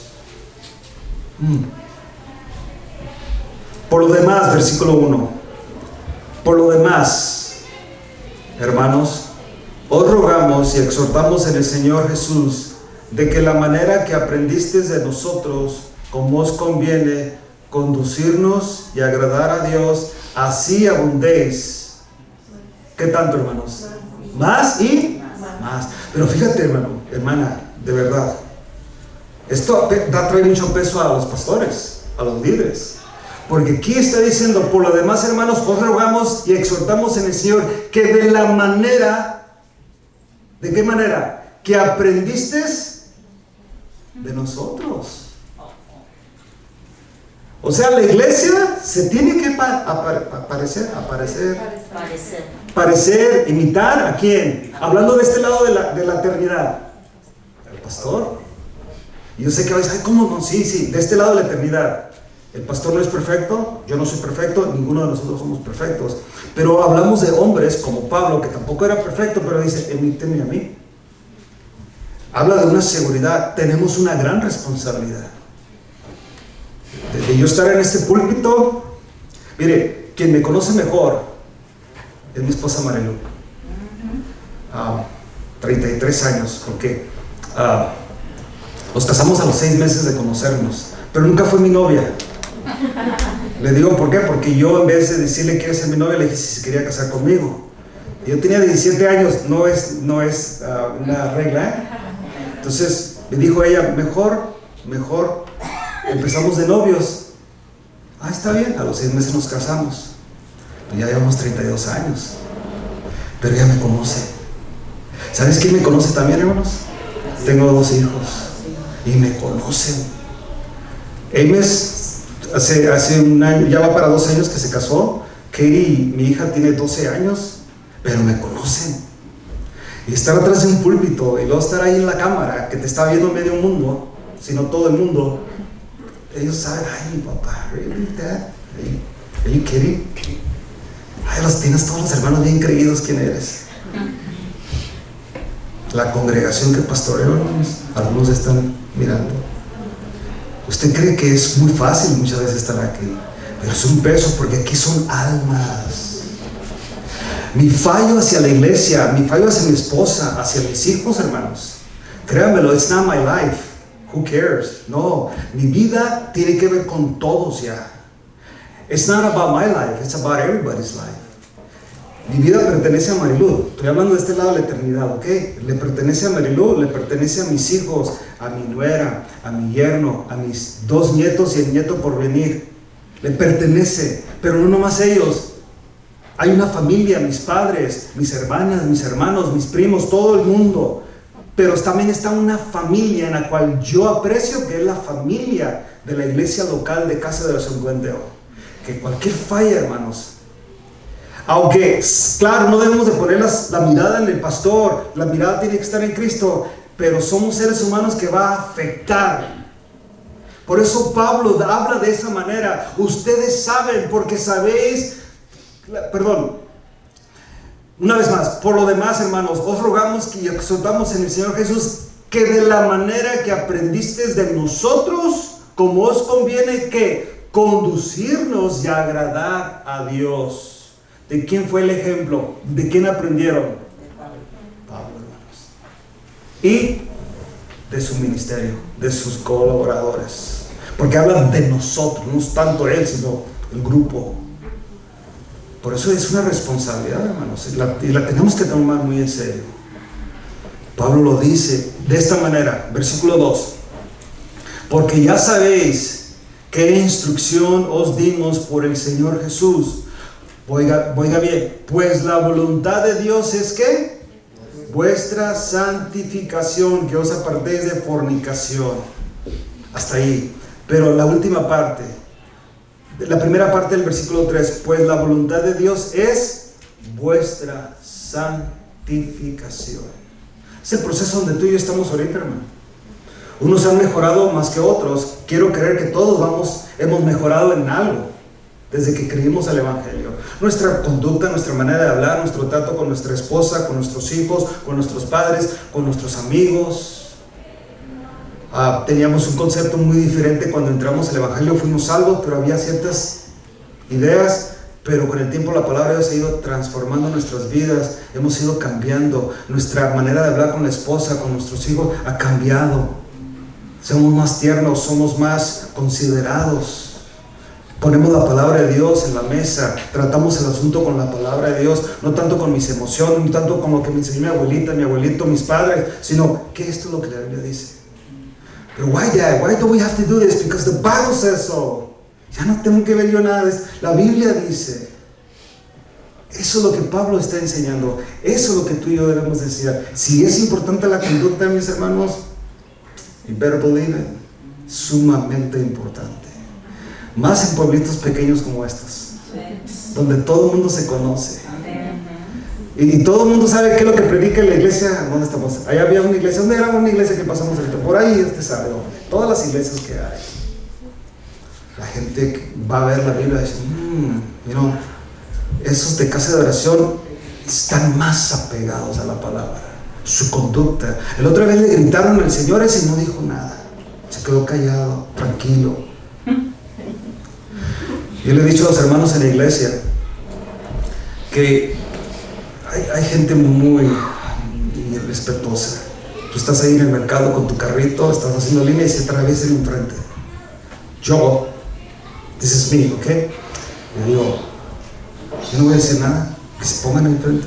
Por lo demás, versículo 1. Por lo demás, hermanos, os rogamos y exhortamos en el Señor Jesús de que la manera que aprendisteis de nosotros, como os conviene, conducirnos y agradar a Dios, así abundéis. ¿Qué tanto, hermanos? Más y más. Pero fíjate, hermano, hermana, de verdad, esto trae mucho peso a los pastores, a los líderes. Porque aquí está diciendo, por lo demás, hermanos, os rogamos y exhortamos en el Señor que de la manera, ¿de qué manera? Que aprendisteis de nosotros. O sea, la iglesia se tiene que parecer, imitar ¿a quién? Hablando de este lado de la eternidad, al pastor. Y yo sé que a veces, ¿cómo no? Sí, de este lado de la eternidad. El pastor no es perfecto, yo no soy perfecto, ninguno de nosotros somos perfectos. Pero hablamos de hombres como Pablo, que tampoco era perfecto, pero dice, imíteme a mí. Habla de una seguridad, tenemos una gran responsabilidad. De yo estar en este púlpito, mire, quien me conoce mejor es mi esposa Marilu. 33 años, porque nos casamos a los 6 meses de conocernos, pero nunca fue mi novia. Le digo, ¿por qué? Porque yo en vez de decirle ¿quieres ser mi novia? Le dije si se quería casar conmigo. Yo tenía 17 años, no es una regla, ¿eh? Entonces me dijo ella, mejor empezamos de novios. Está bien, a los 6 meses nos casamos. Pues ya llevamos 32 años. Pero ella me conoce. ¿Sabes quién me conoce también, hermanos? Tengo 2 hijos y me conocen. Ames hace un año, ya va para 2 años que se casó. Katie, mi hija, tiene 12 años, pero me conocen. Y estar atrás de un púlpito y luego estar ahí en la cámara, que te está viendo medio mundo, sino todo el mundo, ellos saben, ay, mi papá, really, dad, are you kidding? Ay, los tienes todos los hermanos bien creídos, ¿quién eres? La congregación que pastoreo, algunos están mirando. Usted cree que es muy fácil muchas veces estar aquí, pero es un peso porque aquí son almas. Mi fallo hacia la iglesia, mi fallo hacia mi esposa, hacia mis hijos, hermanos. Créanmelo, it's not my life. Who cares? No, mi vida tiene que ver con todos ya. It's not about my life, it's about everybody's life. Mi vida pertenece a Marilu. Estoy hablando de este lado de la eternidad, ¿ok? Le pertenece a Marilu, le pertenece a mis hijos, a mi nuera, a mi yerno, a mis 2 nietos y el nieto por venir. Le pertenece, pero no nomás ellos. Hay una familia, mis padres, mis hermanas, mis hermanos, mis primos, todo el mundo. pero también está una familia en la cual yo aprecio, que es la familia de la iglesia local de Casa de Oración Buen de Oro. Que cualquier falla, hermanos, aunque, claro, no debemos de poner la mirada en el pastor, la mirada tiene que estar en Cristo, pero somos seres humanos que va a afectar. Por eso Pablo habla de esa manera. Ustedes saben, porque sabéis, una vez más, por lo demás, hermanos, os rogamos y exhortamos en el Señor Jesús que de la manera que aprendisteis de nosotros, como os conviene, que conducirnos y agradar a Dios. ¿De quién fue el ejemplo? ¿De quién aprendieron? Pablo, hermanos. Y de su ministerio, de sus colaboradores. Porque hablan de nosotros, no es tanto él, sino el grupo. Por eso es una responsabilidad, hermanos, y la tenemos que tomar muy en serio. Pablo lo dice de esta manera, versículo 2. Porque ya sabéis qué instrucción os dimos por el Señor Jesús. Oiga bien, pues la voluntad de Dios es que vuestra santificación, que os apartéis de fornicación. Hasta ahí. Pero la última parte, la primera parte del versículo 3, pues la voluntad de Dios es vuestra santificación. Es el proceso donde tú y yo estamos ahorita, hermano. Unos han mejorado más que otros. Quiero creer que todos hemos mejorado en algo desde que creímos el Evangelio. Nuestra conducta, nuestra manera de hablar, nuestro trato con nuestra esposa, con nuestros hijos, con nuestros padres, con nuestros amigos. Teníamos un concepto muy diferente cuando entramos al Evangelio, fuimos salvos, pero había ciertas ideas, pero con el tiempo la palabra de Dios ha ido transformando nuestras vidas, hemos ido cambiando, nuestra manera de hablar con la esposa, con nuestros hijos ha cambiado, somos más tiernos, somos más considerados. Ponemos la palabra de Dios en la mesa, tratamos el asunto con la palabra de Dios, no tanto con mis emociones, no tanto con lo que me enseñó mi abuelita, mi abuelito, mis padres, sino que esto es lo que la Biblia dice. Pero why, Dad? Why do we have to do this? Because the Bible says so. Ya no tengo que ver yo nada de esto. La Biblia dice. Eso es lo que Pablo está enseñando. Eso es lo que tú y yo debemos enseñar. Si es importante la conducta, mis hermanos, you better believe it. Sumamente importante. Más en pueblitos pequeños como estos, donde todo el mundo se conoce. Y todo el mundo sabe qué es lo que predica en la iglesia. ¿Dónde estamos? Allá había una iglesia. ¿Dónde era una iglesia que pasamos ahorita? Por ahí, usted sabe. Todas las iglesias que hay. La gente va a ver la Biblia y dice, esos de casa de oración están más apegados a la palabra. Su conducta. El otra vez le gritaron al Señor ese y no dijo nada. Se quedó callado, tranquilo. Yo le he dicho a los hermanos en la iglesia que hay gente muy irrespetuosa. Tú estás ahí en el mercado con tu carrito, estás haciendo línea y se atraviesa enfrente. This is me, ¿ok? Le digo, yo no voy a decir nada, que se pongan enfrente.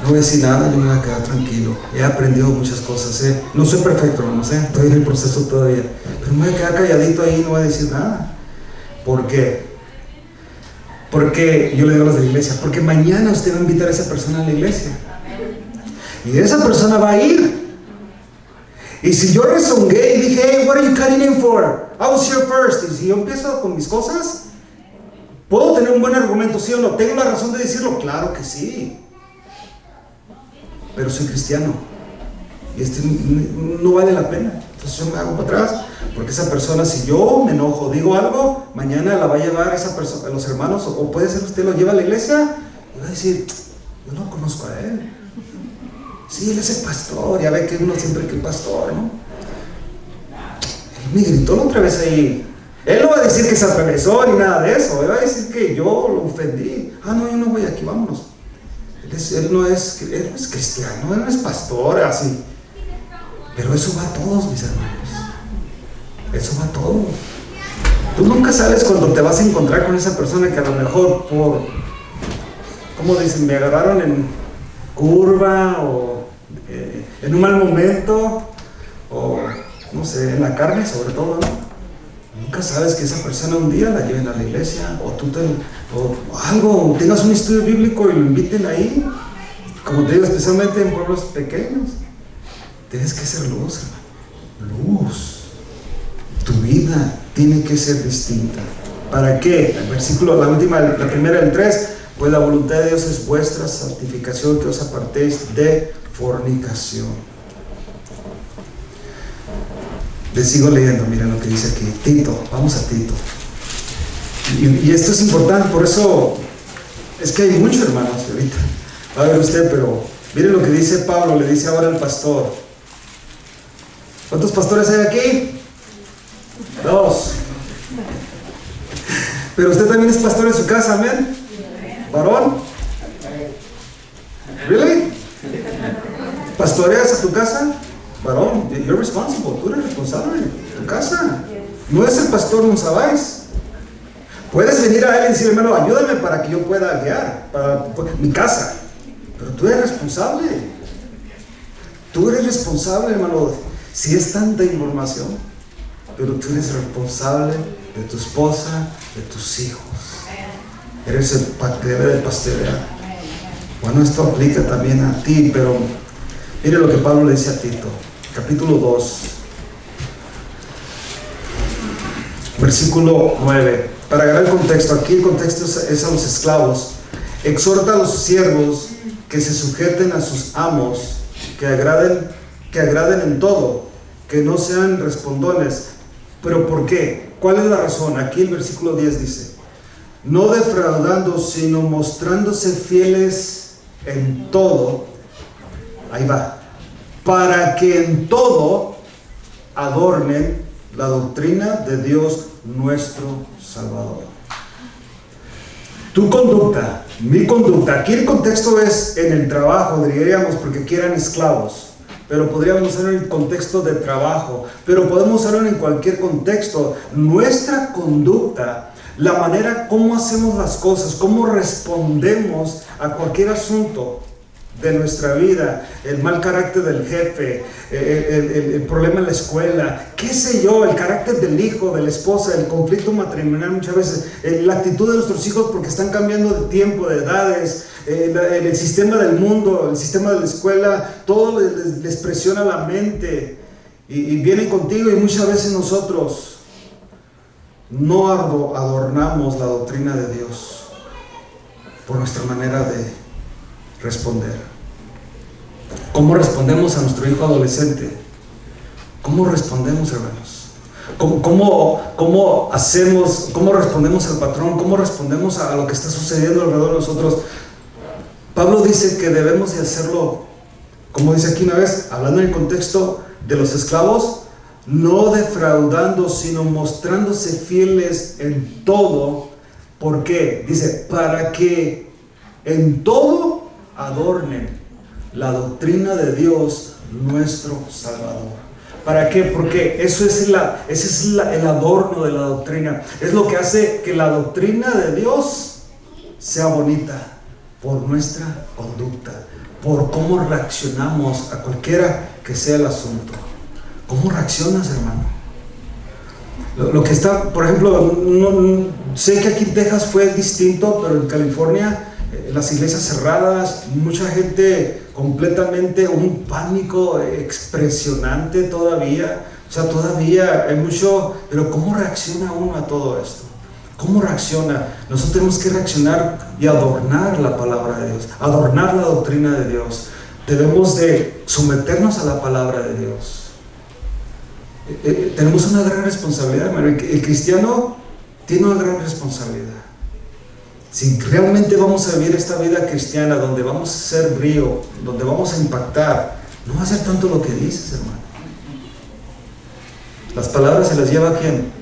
No voy a decir nada, yo me voy a quedar tranquilo. He aprendido muchas cosas, no soy perfecto, no sé, estoy en el proceso todavía. Pero me voy a quedar calladito ahí y no voy a decir nada. ¿Por qué? Porque yo le digo a los de la iglesia, porque mañana usted va a invitar a esa persona a la iglesia y esa persona va a ir. Y si yo rezongué y dije, hey, what are you cutting in for? I was here first. Y si yo empiezo con mis cosas, ¿puedo tener un buen argumento, sí o no? ¿Tengo la razón de decirlo? Claro que sí. Pero soy cristiano y no vale la pena. Entonces yo me hago para atrás, porque esa persona, si yo me enojo, digo algo, mañana la va a llevar esa persona, a los hermanos, o puede ser que usted lo lleva a la iglesia y va a decir, yo no conozco a él. Sí, él es el pastor, ya ve que uno siempre que el pastor, ¿no? Él me gritó la otra vez ahí. Él no va a decir que se atravesó ni nada de eso, él va a decir que yo lo ofendí. No, yo no voy aquí, vámonos. Él no es cristiano, él no es pastor, así. Pero eso va a todos, mis hermanos. Eso va a todos. Tú nunca sabes cuando te vas a encontrar con esa persona que a lo mejor ¿cómo dicen? Me agarraron en curva o en un mal momento o no sé, en la carne sobre todo, ¿no? Nunca sabes que esa persona un día la lleven a la iglesia o algo, tengas un estudio bíblico y lo inviten ahí, como te digo, especialmente en pueblos pequeños. tienes que ser luz, hermano. Luz. Tu vida tiene que ser distinta. ¿Para qué? El versículo, la primera del 3, pues la voluntad de Dios es vuestra santificación, que os apartéis de fornicación. Les sigo leyendo, miren lo que dice aquí. Tito, vamos a Tito. Y esto es importante, por eso es que hay muchos hermanos ahorita. Va a ver usted, pero miren lo que dice Pablo, le dice ahora al pastor. ¿Cuántos pastores hay aquí? 2. Pero usted también es pastor en su casa, amén. ¿Varón? ¿Really? ¿Pastoreas a tu casa? Varón, you're responsible. Tú eres responsable de tu casa. No es el pastor, no sabáis. Puedes venir a él y decirle, hermano, ayúdame para que yo pueda guiar para mi casa. Pero tú eres responsable. Tú eres responsable, hermano. Si es tanta información, pero tú eres responsable de tu esposa, de tus hijos. Eres el que debe de pastorear. Bueno, esto aplica también a ti, pero mire lo que Pablo le dice a Tito, capítulo 2, versículo 9. Para agarrar el contexto, aquí el contexto es a los esclavos. Exhorta a los siervos que se sujeten a sus amos, que agraden en todo, que no sean respondones. ¿Pero por qué? ¿Cuál es la razón? Aquí el versículo 10 dice, no defraudando, sino mostrándose fieles en todo. Ahí va. Para que en todo adornen la doctrina de Dios nuestro Salvador. Tu conducta, mi conducta. Aquí el contexto es en el trabajo, diríamos, porque aquí eran esclavos. Pero podríamos usarlo en el contexto de trabajo. Pero podemos usarlo en cualquier contexto. Nuestra conducta, la manera como hacemos las cosas, cómo respondemos a cualquier asunto de nuestra vida, el mal carácter del jefe, el problema en la escuela, qué sé yo, el carácter del hijo, de la esposa, el conflicto matrimonial muchas veces, la actitud de nuestros hijos porque están cambiando de tiempo, de edades, el sistema del mundo, el sistema de la escuela, todo les presiona la mente y vienen contigo, y muchas veces nosotros no adornamos la doctrina de Dios por nuestra manera de responder. ¿Cómo respondemos a nuestro hijo adolescente? ¿Cómo respondemos, hermanos? ¿Cómo respondemos al patrón? ¿Cómo respondemos a lo que está sucediendo alrededor de nosotros? Pablo dice que debemos de hacerlo, como dice aquí una vez, hablando en el contexto de los esclavos, no defraudando, sino mostrándose fieles en todo. ¿Por qué? Dice, para que en todo adornen la doctrina de Dios nuestro Salvador. ¿Para qué? Porque ese es el adorno de la doctrina. Es lo que hace que la doctrina de Dios sea bonita, por nuestra conducta, por cómo reaccionamos a cualquiera que sea el asunto. ¿Cómo reaccionas, hermano? Lo que está, por ejemplo, sé que aquí en Texas fue distinto, pero en California las iglesias cerradas, mucha gente completamente, un pánico impresionante todavía. O sea, todavía hay mucho, pero ¿cómo reacciona uno a todo esto? ¿Cómo reacciona? Nosotros tenemos que reaccionar y adornar la palabra de Dios, adornar la doctrina de Dios. Debemos de someternos a la palabra de Dios. Tenemos una gran responsabilidad, hermano. El cristiano tiene una gran responsabilidad. Si realmente vamos a vivir esta vida cristiana donde vamos a ser brío, donde vamos a impactar, no va a ser tanto lo que dices, hermano. Las palabras se las lleva ¿a quién?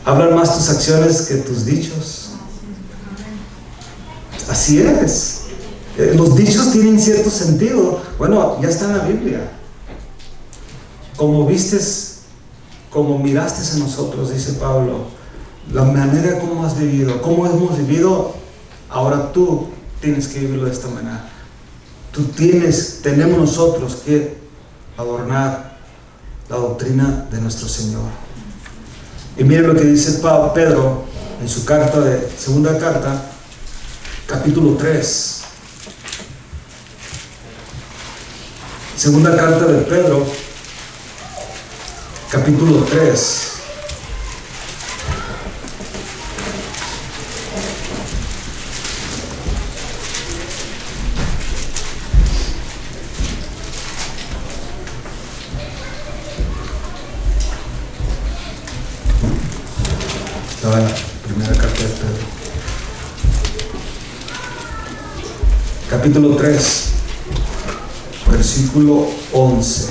Hablan más tus acciones que tus dichos. Así es. Los dichos tienen cierto sentido. Bueno, ya está en la Biblia. Como vistes, como miraste en nosotros, dice Pablo. La manera como has vivido, cómo hemos vivido, ahora tú tienes que vivirlo de esta manera. Tenemos nosotros que adornar la doctrina de nuestro Señor. Y miren lo que dice Pedro en su segunda carta, capítulo 3. Segunda carta de Pedro, capítulo 3. Estaba en la primera carta de Pedro. Capítulo 3, versículo 11.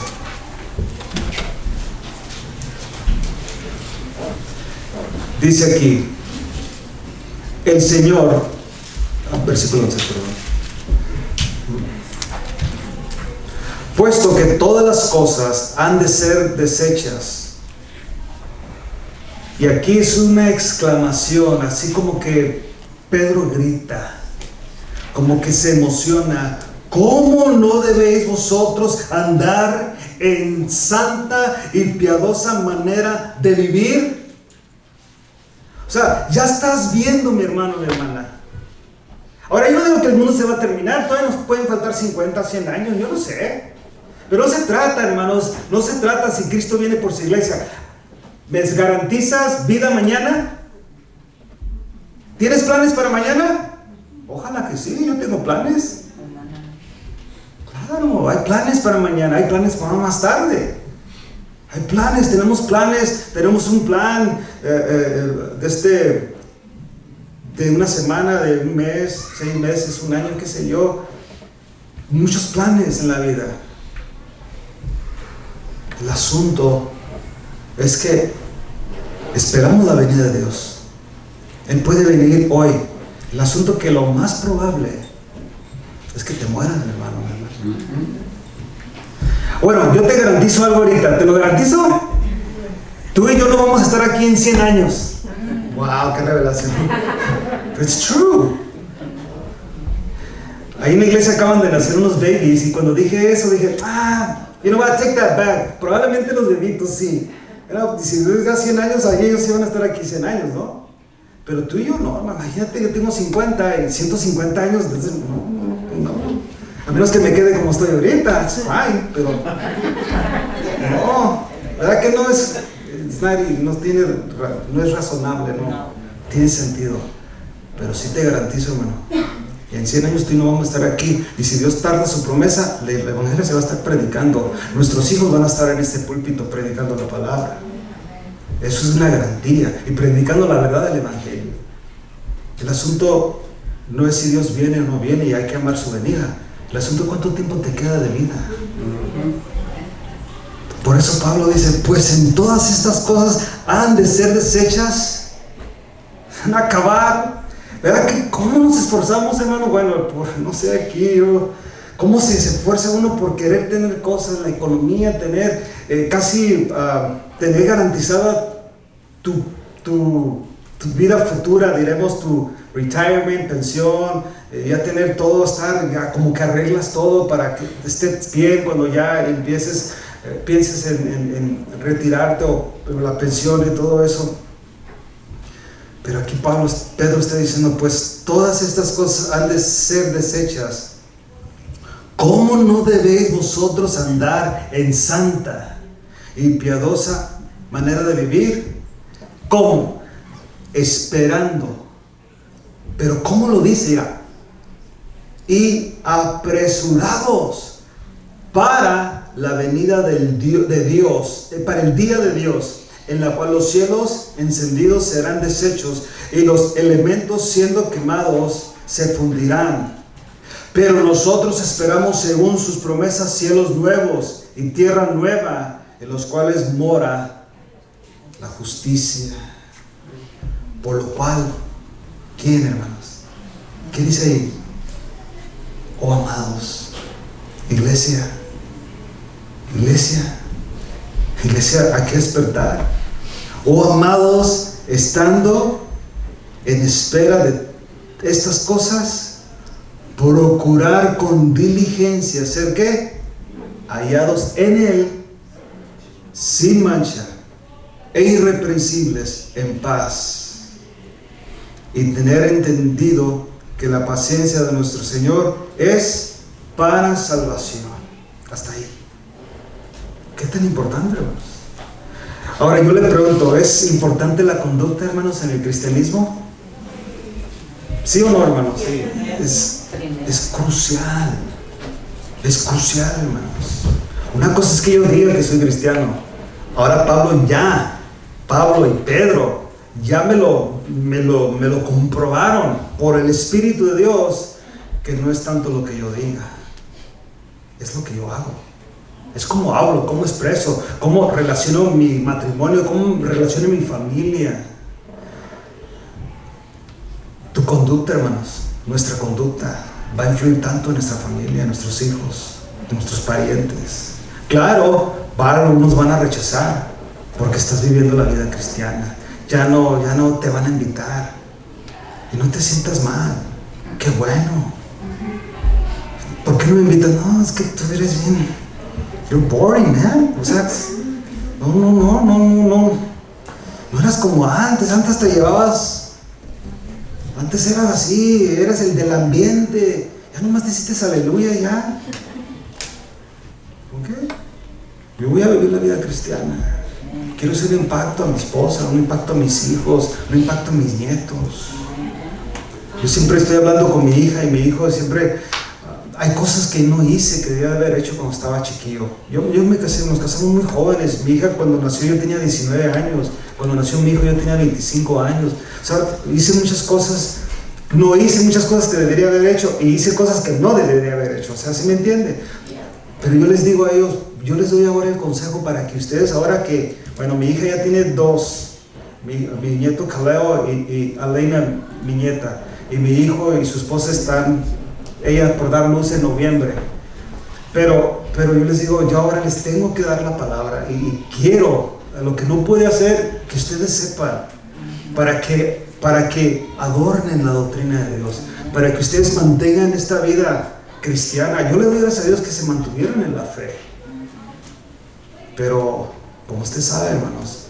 Dice aquí, el Señor, versículo 11, perdón. Puesto que todas las cosas han de ser deshechas. Y aquí es una exclamación, así como que Pedro grita, como que se emociona. ¿Cómo no debéis vosotros andar en santa y piadosa manera de vivir? O sea, ya estás viendo, mi hermano, mi hermana. Ahora, yo no digo que el mundo se va a terminar, todavía nos pueden faltar 50, 100 años, yo no sé. Pero no se trata, hermanos, no se trata si Cristo viene por su iglesia. ¿Me garantizas vida mañana? ¿Tienes planes para mañana? Ojalá que sí, yo tengo planes. Claro, hay planes para mañana, hay planes para más tarde. Hay planes, tenemos un plan de una semana, de un mes, 6 meses, un año, qué sé yo. Muchos planes en la vida. El asunto es que esperamos la venida de Dios. Él puede venir hoy. El asunto es que lo más probable es que te mueras, mi hermano, mi hermana. Bueno, yo te garantizo algo ahorita. ¿Te lo garantizo? Tú y yo no vamos a estar aquí en 100 años. Wow, qué revelación. It's true. Ahí en la iglesia acaban de nacer unos babies. Y cuando dije eso, dije, you know what, take that back. Probablemente los bebitos sí. Si desde hace 100 años, ahí ellos iban a estar aquí 100 años, ¿no? Pero tú y yo no, imagínate, yo tengo 50 y 150 años, entonces no. A menos que me quede como estoy ahorita, it's fine, pero no, ¿verdad que no es? No es razonable, no tiene sentido. Pero sí te garantizo, hermano, y en 100 años tú y no vamos a estar aquí. Y si Dios tarda su promesa, el evangelio se va a estar predicando. Nuestros hijos van a estar en este púlpito predicando la palabra. Eso es una garantía. Y predicando la verdad del evangelio. El asunto no es si Dios viene o no viene y hay que amar su venida. El asunto es cuánto tiempo te queda de vida. Por eso Pablo dice, pues en todas estas cosas han de ser deshechas, van a acabar. ¿Verdad que cómo nos esforzamos, hermano? Bueno, no sé, aquí cómo se esfuerza uno por querer tener cosas, la economía, tener tener garantizada tu vida futura, diremos tu retirement, pensión, ya tener todo, estar ya como que arreglas todo para que estés bien cuando ya pienses en retirarte o la pensión y todo eso. Pero aquí Pedro está diciendo, pues todas estas cosas han de ser deshechas. ¿Cómo no debéis vosotros andar en santa y piadosa manera de vivir? ¿Cómo? Esperando. Pero ¿cómo lo dice? Mira. Y apresurados para la venida de Dios, para el día de Dios, en la cual los cielos encendidos serán deshechos y los elementos siendo quemados se fundirán. Pero nosotros esperamos según sus promesas cielos nuevos y tierra nueva, en los cuales mora la justicia. Por lo cual, ¿quién, hermanos? ¿Qué dice ahí? Oh, amados, iglesia, hay que despertar. Oh, amados, estando en espera de estas cosas, procurar con diligencia ser ¿qué? Hallados en Él, sin mancha e irreprensibles en paz, y tener entendido que la paciencia de nuestro Señor es para salvación. Hasta ahí. ¿Qué tan importante, hermanos? Ahora yo le pregunto, ¿es importante la conducta, hermanos, en el cristianismo? ¿Sí o no, hermanos? Sí. Es crucial. Es crucial, hermanos. Una cosa es que yo diga que soy cristiano. Ahora Pablo y Pedro ya me lo comprobaron por el Espíritu de Dios, que no es tanto lo que yo diga, es lo que yo hago. Es cómo hablo, cómo expreso, cómo relaciono mi matrimonio, cómo relaciono mi familia. Tu conducta, hermanos, nuestra conducta va a influir tanto en nuestra familia, en nuestros hijos, en nuestros parientes. Claro, algunos van a rechazar porque estás viviendo la vida cristiana. Ya no te van a invitar. Y no te sientas mal. Qué bueno. ¿Por qué no me invitas? No, es que tú eres bien. You're boring, man. O sea, no. No eras como antes. Antes te llevabas. Antes eras así. Eras el del ambiente. Ya nomás te hiciste aleluya ya. ¿Ok? Yo voy a vivir la vida cristiana. Quiero hacer un impacto a mi esposa, un impacto a mis hijos, un impacto a mis nietos. Yo siempre estoy hablando con mi hija y mi hijo siempre... Hay cosas que no hice que debía haber hecho cuando estaba chiquillo. Yo me casé, nos casamos muy jóvenes. Mi hija cuando nació yo tenía 19 años. Cuando nació mi hijo yo tenía 25 años. O sea, hice muchas cosas. No hice muchas cosas que debería haber hecho y hice cosas que no debería haber hecho. O sea, ¿sí me entiende? Pero yo les digo a ellos, yo les doy ahora el consejo para que ustedes, ahora que, bueno, mi hija ya tiene 2, mi nieto Kaleo y Alena, mi nieta, y mi hijo y su esposa están, ella por dar luz en noviembre. Pero yo les digo, yo ahora les tengo que dar la palabra y quiero, lo que no puede hacer, que ustedes sepan, para que adornen la doctrina de Dios, para que ustedes mantengan esta vida cristiana. Yo le doy gracias a Dios que se mantuvieron en la fe. Pero, como usted sabe, hermanos,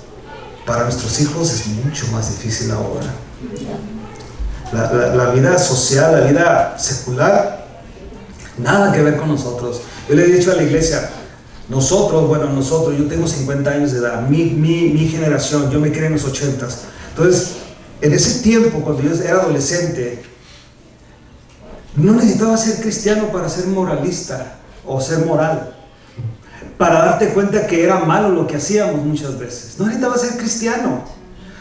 para nuestros hijos es mucho más difícil ahora. La vida social, la vida secular, nada que ver con nosotros. Yo le he dicho a la iglesia, nosotros, yo tengo 50 años de edad, mi generación, yo me crié en los 80s. Entonces, en ese tiempo, cuando yo era adolescente, no necesitaba ser cristiano para ser moralista o ser moral, para darte cuenta que era malo lo que hacíamos muchas veces. No necesitaba ser cristiano.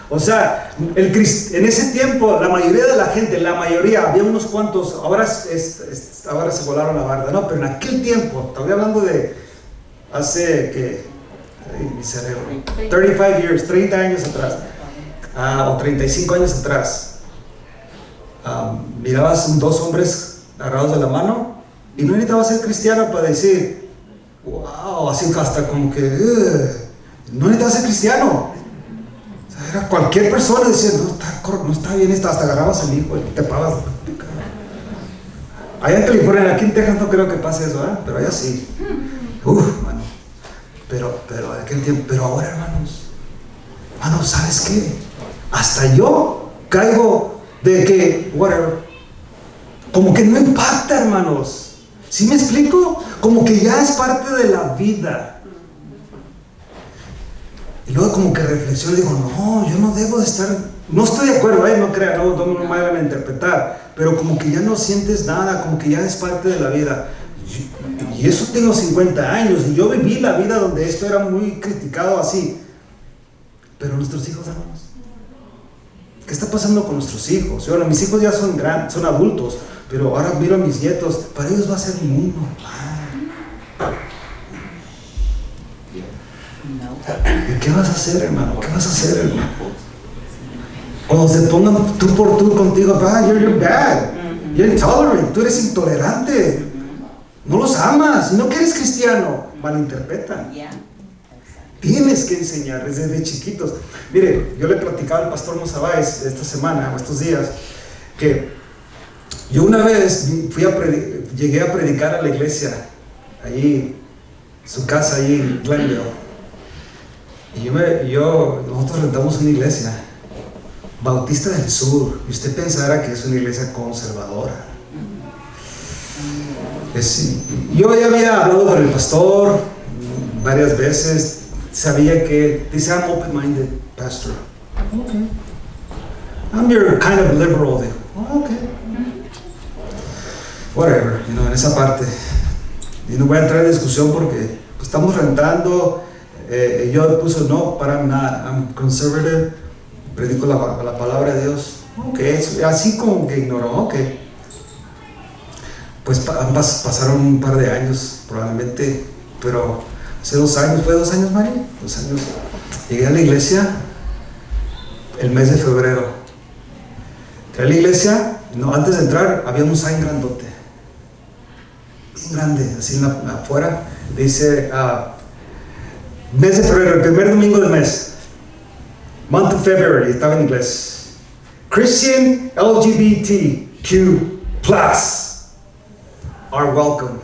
O sea, en ese tiempo la mayoría de la gente, había unos cuantos, ahora se volaron la barda, no, pero en aquel tiempo, estoy hablando de hace que, mi cerebro, 30 años atrás, o 35 años atrás, mirabas 2 hombres agarrados de la mano y no necesitabas ser cristiano para decir, wow, así hasta como que, no necesitabas ser cristiano. O sea, era cualquier persona diciendo, no está bien esto, hasta agarrabas al hijo y te pagas. Allá en California, aquí en Texas no creo que pase eso, ¿eh? Pero allá sí. Mano. Pero aquel tiempo, pero ahora, hermanos, ¿sabes qué? Hasta yo caigo de que, whatever, como que no impacta, hermanos. ¿Sí me explico? Como que ya es parte de la vida. Y luego como que reflexiono y digo, no, yo no debo de estar, no estoy de acuerdo, no crean, no me vayan a interpretar, pero como que ya no sientes nada, como que ya es parte de la vida. Y eso tengo 50 años, y yo viví la vida donde esto era muy criticado así. Pero nuestros hijos, hermanos, ¿qué está pasando con nuestros hijos? Bueno, mis hijos ya son grandes, son adultos, pero ahora miro a mis nietos, para ellos va a ser muy normal. ¿Y qué vas a hacer, hermano? ¿Qué vas a hacer, hermano? Cuando se pongan tú por tú contigo, you're bad, you're intolerant, tú eres intolerante, no los amas, no que eres cristiano, malinterpretan. Tienes que enseñar desde chiquitos. Mire, yo le platicaba al pastor Mosabáez esta semana, o estos días, que yo una vez llegué a predicar a la iglesia, allí, su casa allí en Glendale. Y nosotros rentamos una iglesia, Bautista del Sur, y usted pensara que es una iglesia conservadora. Yo ya había hablado con el pastor, varias veces. Sabía que, dice, I'm open-minded, pastor. Okay. I'm your kind of liberal. Digo, okay. Whatever, en esa parte. Y no voy a entrar en discusión porque pues, estamos rentando. Yo puse, no, but I'm not. I'm conservative. Predico la palabra de Dios. Okay. Así como que ignoró, ok. Pues pasaron un par de años, probablemente, pero hace 2 años, ¿fue 2 años, Mari? 2 años. Llegué a la iglesia el mes de febrero. Entré a la iglesia, antes de entrar había un sign grandote, bien grande, así afuera, dice, mes de febrero, el primer domingo del mes, month of February, estaba en inglés, Christian LGBTQ plus are welcome.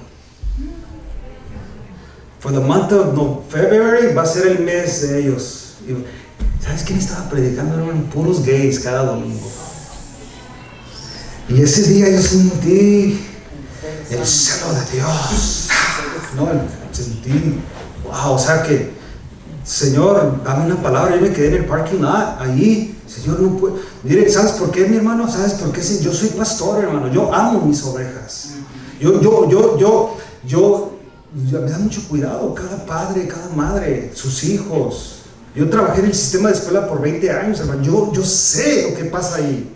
For the month of February va a ser el mes de ellos. ¿Sabes quién estaba predicando? Eran puros gays cada domingo. Y ese día yo sentí el celo de Dios. No, sentí, wow, o sea que, Señor, dame una palabra. Yo me quedé en el parking lot, allí. Señor, no puedo. Mire, ¿sabes por qué, mi hermano? ¿Sabes por qué? Yo soy pastor, hermano. Yo amo mis ovejas. Me da mucho cuidado cada padre, cada madre, sus hijos. Yo trabajé en el sistema de escuela por 20 años, hermano. Yo sé lo que pasa ahí.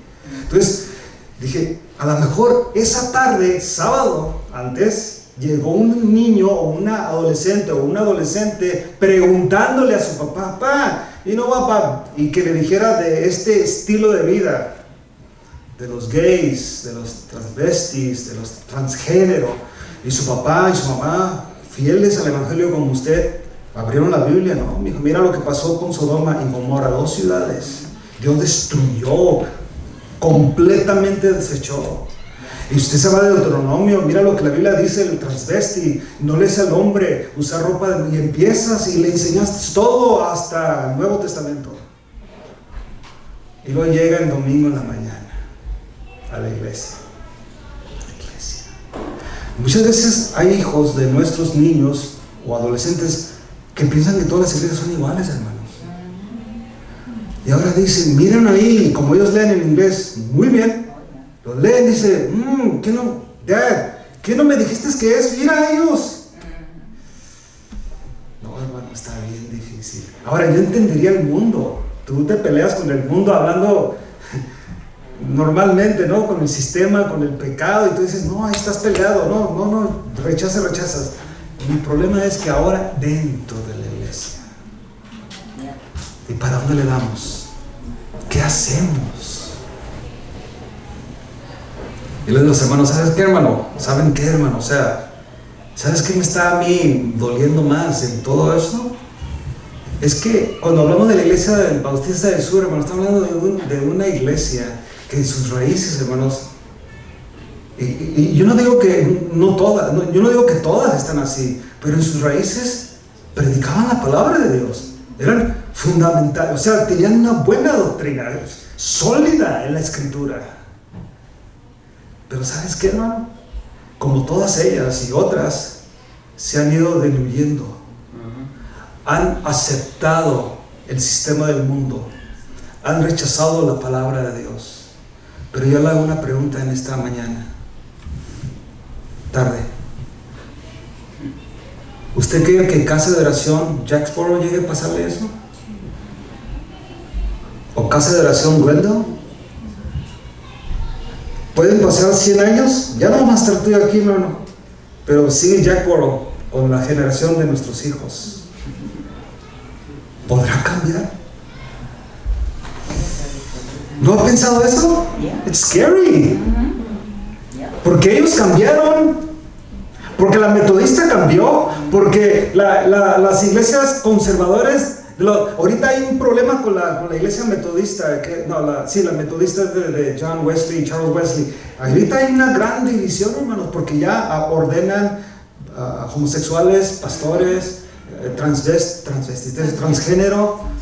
Entonces, dije, a lo mejor esa tarde, sábado, antes, llegó un niño o una adolescente o un adolescente preguntándole a su papá, papá, y que le dijera de este estilo de vida, de los gays, de los transvestis, de los transgénero, y su papá y su mamá, fieles al evangelio como usted, abrieron la Biblia, ¿no? Me dijo, mira lo que pasó con Sodoma y Gomorra, 2 ciudades. Dios destruyó, completamente desechó. Y usted se va de Deuteronomio, mira lo que la Biblia dice, el transvesti, no le es al hombre usar ropa, y empiezas y le enseñaste todo hasta el Nuevo Testamento. Y luego llega el domingo en la mañana a la iglesia. Muchas veces hay hijos de nuestros niños o adolescentes que piensan que todas las iglesias son iguales, hermanos. Y ahora dicen, miren ahí, como ellos leen en inglés, muy bien, lo leen, dice, ¿qué no, Dad? ¿Qué no me dijiste que es? Mira a ellos. No, hermano, está bien difícil. Ahora, yo entendería el mundo. Tú te peleas con el mundo hablando normalmente, ¿no? Con el sistema, con el pecado, y tú dices, no, ahí estás peleado, no, rechazas. Mi problema es que ahora dentro de la iglesia, ¿y para dónde le damos? ¿Qué hacemos? Y le digo a los hermanos, ¿sabes qué, hermano? ¿Saben qué, hermano? O sea, ¿sabes qué me está a mí doliendo más en todo esto? Es que cuando hablamos de la iglesia del Bautista del Sur, hermano, estamos hablando de una iglesia que en sus raíces, hermanos, y yo no digo que no todas, yo no digo que todas están así, pero en sus raíces predicaban la palabra de Dios, eran fundamentales, o sea, tenían una buena doctrina, sólida en la escritura. Pero ¿sabes qué, hermano? Como todas ellas y otras, se han ido diluyendo, han aceptado el sistema del mundo, han rechazado la palabra de Dios. Pero yo le hago una pregunta en esta mañana, tarde. ¿Usted cree que Casa de Oración Jacksboro llegue a pasarle eso? ¿O Casa de Oración Glendale? ¿Pueden pasar 100 años? Ya no vamos a estar tú y aquí, hermano. Pero sigue Jacksboro con la generación de nuestros hijos. ¿Podrá cambiar? ¿No ha pensado eso? It's scary. Porque ellos cambiaron. Porque la metodista cambió. Porque las iglesias conservadoras. Ahorita hay un problema con la iglesia metodista. La metodista es de John Wesley, Charles Wesley. Ahorita hay una gran división, hermanos. Porque ya ordenan homosexuales, pastores, transvestites, transgénero.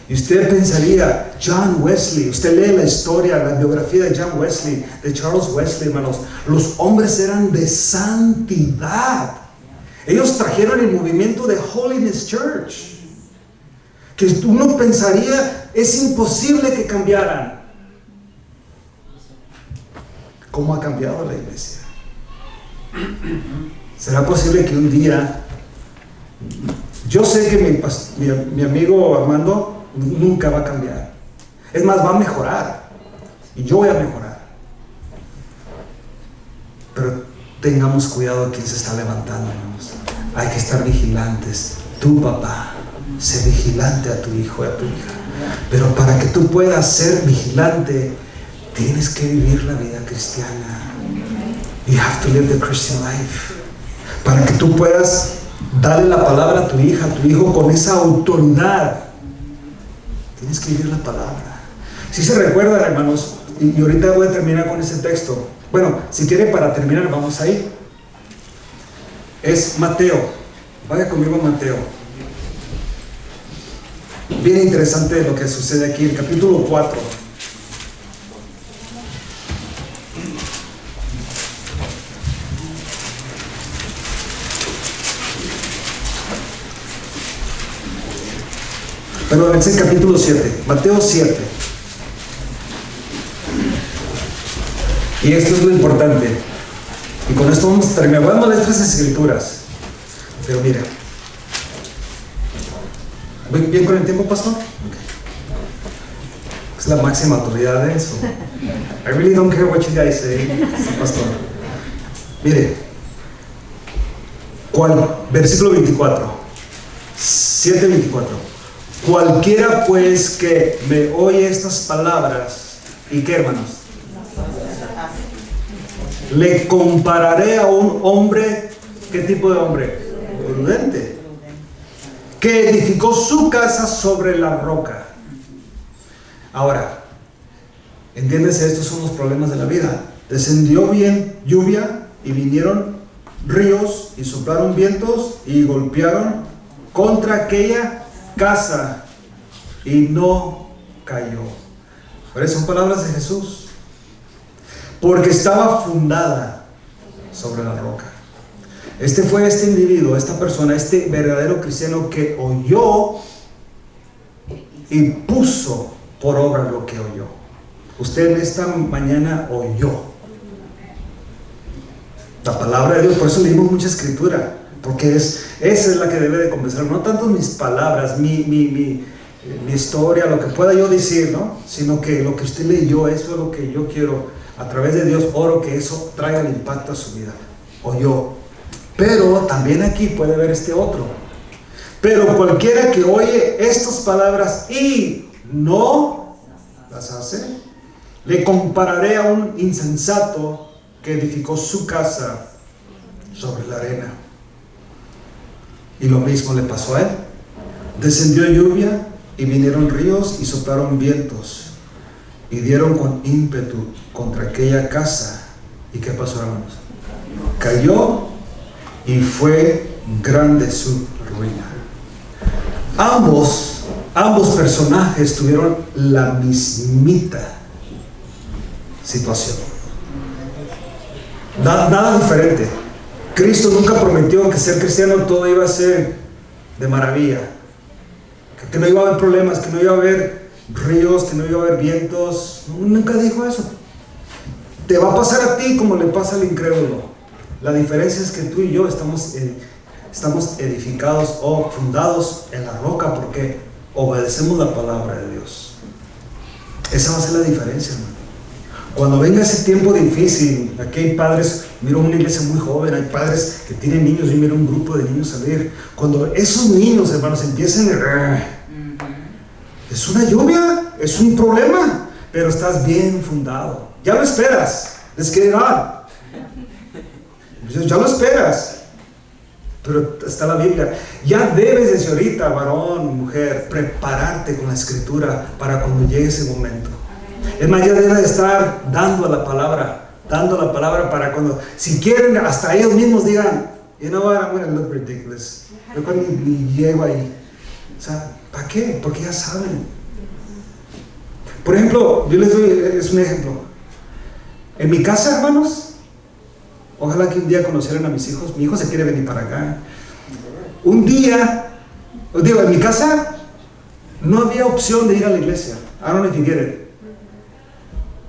Y usted pensaría, John Wesley, usted lee la historia, la biografía de John Wesley, de Charles Wesley, hermanos, los hombres eran de santidad. Ellos trajeron el movimiento de Holiness Church, que uno pensaría es imposible que cambiaran. ¿Cómo ha cambiado la iglesia? ¿Será posible que un día... Yo sé que mi amigo Armando nunca va a cambiar. Es más, va a mejorar. Y yo voy a mejorar. Pero tengamos cuidado de quién se está levantando, hermanos. Hay que estar vigilantes. Tu papá, sé vigilante a tu hijo y a tu hija. Pero para que tú puedas ser vigilante, tienes que vivir la vida cristiana. You have to live the Christian life. Para que tú puedas darle la palabra a tu hija, a tu hijo con esa autoridad. Tienes que vivir la palabra. Si se recuerdan, hermanos, y ahorita voy a terminar con ese texto. Bueno, si quieren, para terminar, vamos ahí. Es Mateo. Vaya conmigo a Mateo. Bien interesante lo que sucede aquí, el capítulo 4. Pero es el capítulo 7, Mateo 7. Y esto es lo importante. Y con esto vamos a terminar. Voy a leer 3 escrituras. Pero mira. ¿Voy bien con el tiempo, pastor? Okay. Es la máxima autoridad de eso. I really don't care what you guys say, pastor. Mire. Versículo 24. 7:24. Cualquiera pues que me oye estas palabras, ¿y qué, hermanos? Le compararé a un hombre, ¿qué tipo de hombre? Prudente, que edificó su casa sobre la roca. Ahora, entiéndese, estos son los problemas de la vida. Descendió bien lluvia y vinieron ríos y soplaron vientos y golpearon contra aquella casa y no cayó. Pero son palabras de Jesús. Porque estaba fundada sobre la roca. Fue este individuo, esta persona, este verdadero cristiano que oyó y puso por obra lo que oyó. Usted en esta mañana oyó la palabra de Dios. Por eso leímos mucha escritura, porque esa es la que debe de convencer. No tanto mis palabras, mi historia, lo que pueda yo decir, ¿no? Sino que lo que usted leyó, eso es lo que yo quiero. A través de Dios oro que eso traiga el impacto a su vida. Oyó. Pero también aquí puede haber este otro. Pero cualquiera que oye estas palabras y no las hace, le compararé a un insensato que edificó su casa sobre la arena. Y lo mismo le pasó a él. Descendió lluvia y vinieron ríos y soplaron vientos y dieron con ímpetu contra aquella casa. ¿Y qué pasó, hermanos? Cayó y fue grande su ruina. Ambos personajes tuvieron la mismita situación. Nada diferente. Cristo nunca prometió que ser cristiano todo iba a ser de maravilla, que no iba a haber problemas, que no iba a haber ríos, que no iba a haber vientos. Nunca dijo eso. Te va a pasar a ti como le pasa al incrédulo. La diferencia es que tú y yo estamos edificados o fundados en la roca porque obedecemos la palabra de Dios. Esa va a ser la diferencia, hermano. Cuando venga ese tiempo difícil, aquí hay padres, miro una iglesia muy joven, hay padres que tienen niños, yo miro un grupo de niños salir. Cuando esos niños, hermanos, empiecen es una lluvia, es un problema, pero estás bien fundado. Ya lo esperas, let's get it on. Ya lo esperas. Pero está la Biblia. Ya debes desde ahorita, varón, mujer, prepararte con la escritura para cuando llegue ese momento. Es más, ya debes de estar dando la palabra para cuando, si quieren, hasta ellos mismos digan, you know what, I'm going to look ridiculous. Yo cuando ni llego ahí. O sea, ¿para qué? Porque ya saben. Por ejemplo, yo les doy, es un ejemplo. En mi casa, hermanos, Ojalá que un día conocieran a mis hijos. Mi hijo se quiere venir para acá. Un día, digo, en mi casa no había opción de ir a la iglesia. I don't know if you get it.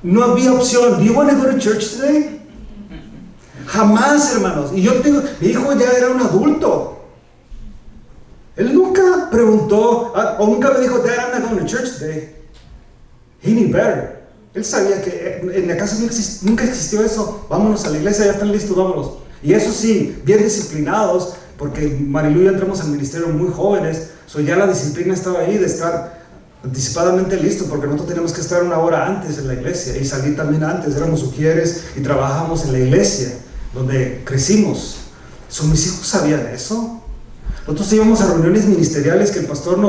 No había opción. Do you want to go to church today? Jamás, hermanos. Y yo tengo, mi hijo ya era un adulto. Él nunca preguntó, o nunca me dijo, Dad, I'm not going to church today. He knew better. Él sabía que en la casa nunca existió eso. Vámonos a la iglesia, ya están listos, vámonos. Y eso sí, bien disciplinados, porque Marilu y yo entramos al ministerio muy jóvenes, ya la disciplina estaba ahí de estar anticipadamente listo, porque nosotros teníamos que estar una hora antes en la iglesia y salir también antes. Éramos sugieres y trabajábamos en la iglesia donde crecimos. Mis hijos sabían eso. Nosotros íbamos a reuniones ministeriales que el pastor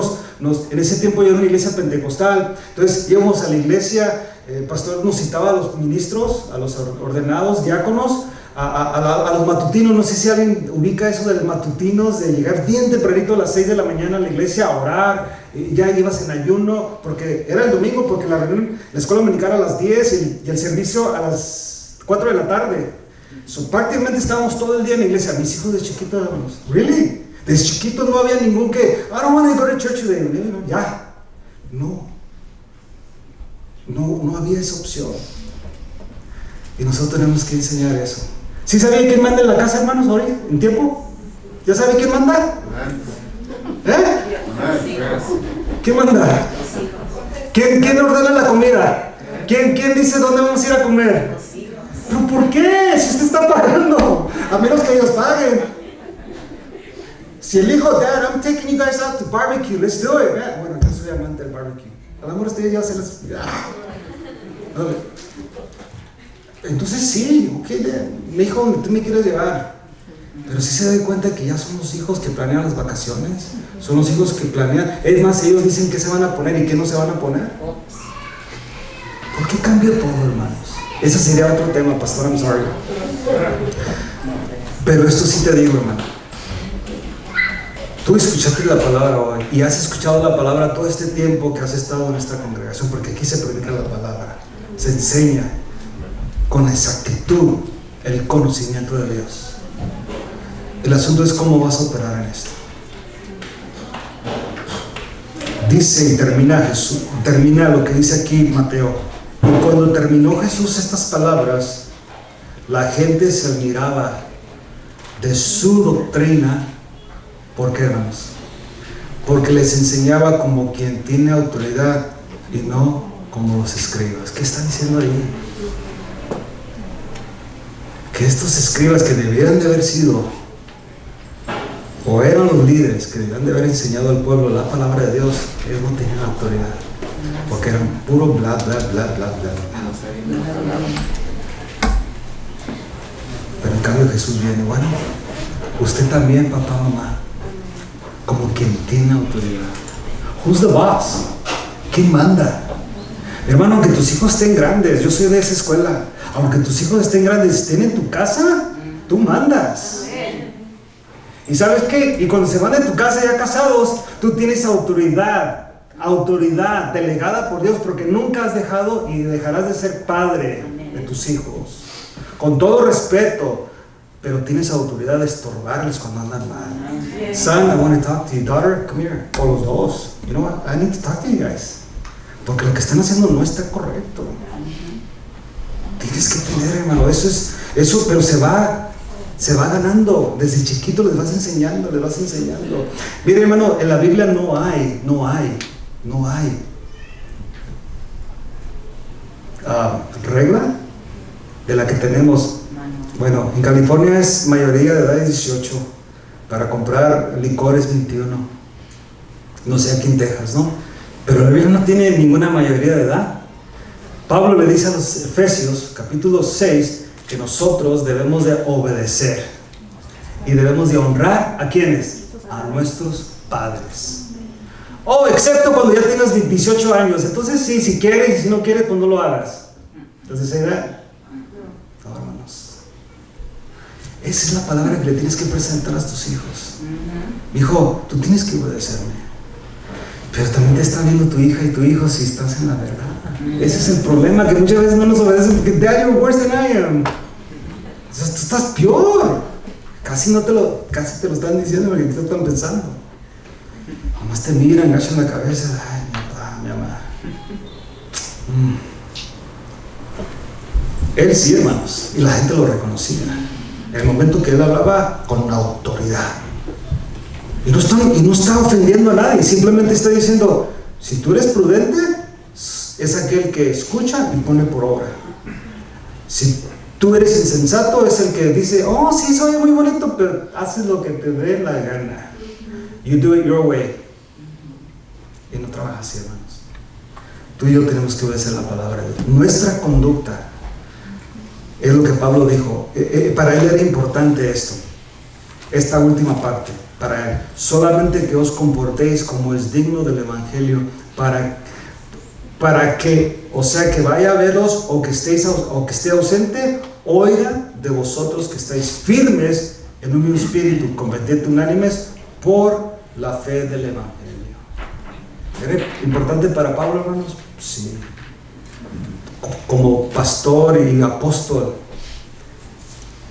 en ese tiempo yo era una iglesia pentecostal, entonces íbamos a la iglesia, el pastor nos citaba a los ministros, a los ordenados, diáconos, a los matutinos. No sé si alguien ubica eso de los matutinos, de llegar bien tempranito a las 6 de la mañana a la iglesia a orar, ya ibas en ayuno, porque era el domingo, porque la reunión, la escuela dominical a las 10 y el servicio a las 4 de la tarde. Prácticamente estábamos todo el día en la iglesia. Mis hijos de chiquitos, hermanos, ¿really? Desde chiquitos no había ningún que, I don't want to go to church today. Ya, no había esa opción. Y nosotros tenemos que enseñar eso. ¿Sí sabía quién manda en la casa, hermanos, hoy, en tiempo? ¿Ya sabe quién manda? ¿Quién manda? ¿Quién ordena la comida? ¿Quién dice dónde vamos a ir a comer? ¿Pero por qué? Si usted está pagando, a menos que ellos paguen. Si el hijo, Dad, I'm taking you guys out to barbecue, let's do it. Bueno, yo soy amante del barbecue. A lo mejor ustedes ya se les... Entonces sí, ok, mi hijo, donde tú me quieres llevar. Pero sí se da cuenta que ya son los hijos que planean las vacaciones. Son los hijos que planean. Es más, ellos dicen qué se van a poner y qué no se van a poner. ¿Por qué cambia todo, hermanos? Ese sería otro tema, pastor, I'm sorry. Pero esto sí te digo, hermano. Tú escuchaste la palabra hoy y has escuchado la palabra todo este tiempo que has estado en esta congregación, porque aquí se predica la palabra, se enseña con exactitud el conocimiento de Dios. El asunto es cómo vas a operar en esto. Dice y termina lo que dice aquí Mateo. Y cuando terminó Jesús estas palabras, la gente se admiraba de su doctrina. ¿Por qué, hermanos? Porque les enseñaba como quien tiene autoridad y no como los escribas. ¿Qué está diciendo ahí? Que estos escribas que debieran de haber sido, o eran los líderes que debían de haber enseñado al pueblo la palabra de Dios, ellos no tenían autoridad, porque eran puro bla, bla, bla, bla, bla. Pero en cambio Jesús viene, bueno, usted también, papá, mamá, como quien tiene autoridad. Who's the boss? ¿Quién manda? Hermano, aunque tus hijos estén grandes, yo soy de esa escuela, aunque tus hijos estén grandes, estén en tu casa, tú mandas. ¿Y sabes qué? Y cuando se van de tu casa ya casados, tú tienes autoridad delegada por Dios, porque nunca has dejado y dejarás de ser padre de tus hijos. Con todo respeto, pero tienes autoridad de estorbarles cuando andan mal. Son, I want to talk to you. Daughter, come here. O los dos. You know what? I need to talk to you guys. Porque lo que están haciendo no está correcto. Tienes que entender, hermano. Eso, pero se va ganando. Desde chiquito les vas enseñando. Mire, hermano, en la Biblia no hay regla de la que tenemos. Bueno, en California es mayoría de edad 18, para comprar licores 21. No sé aquí en Texas, ¿no? Pero la Biblia no tiene ninguna mayoría de edad. Pablo le dice a los Efesios, capítulo 6, que nosotros debemos de obedecer y debemos de honrar ¿a quiénes? A nuestros padres. Oh, excepto cuando ya tengas 18 años. Entonces sí, si quieres y si no quieres, pues no lo hagas. Entonces, ¿será? No, hermanos. Esa es la palabra que le tienes que presentar a tus hijos. Hijo, tú tienes que obedecerme. Pero también te está viendo tu hija y tu hijo si estás en la verdad. Ese es el problema, que muchas veces no nos obedecen porque Dad, you're worse than I am. sea, tú estás peor. Casi te lo están diciendo porque te están pensando. Nomás te miran, agachan la cabeza. Ay, mi papá, mi mamá. Él sí, hermanos, y la gente lo reconocía. En el momento que él hablaba con autoridad. Y no está ofendiendo a nadie, simplemente está diciendo, si tú eres prudente, es aquel que escucha y pone por obra. Si tú eres insensato, es el que dice, oh, sí, soy muy bonito, pero haces lo que te dé la gana. You do it your way. Y no trabaja así, hermanos. Tú y yo tenemos que obedecer la palabra de Dios. Nuestra conducta es lo que Pablo dijo. Para él era importante esto, esta última parte. Para él, solamente que os comportéis como es digno del evangelio, para que, o sea, que vaya a veros o que esté ausente, oiga de vosotros que estáis firmes en un mismo espíritu, competente, unánimes por la fe del evangelio. ¿Era importante para Pablo, hermanos? Sí. Como pastor y apóstol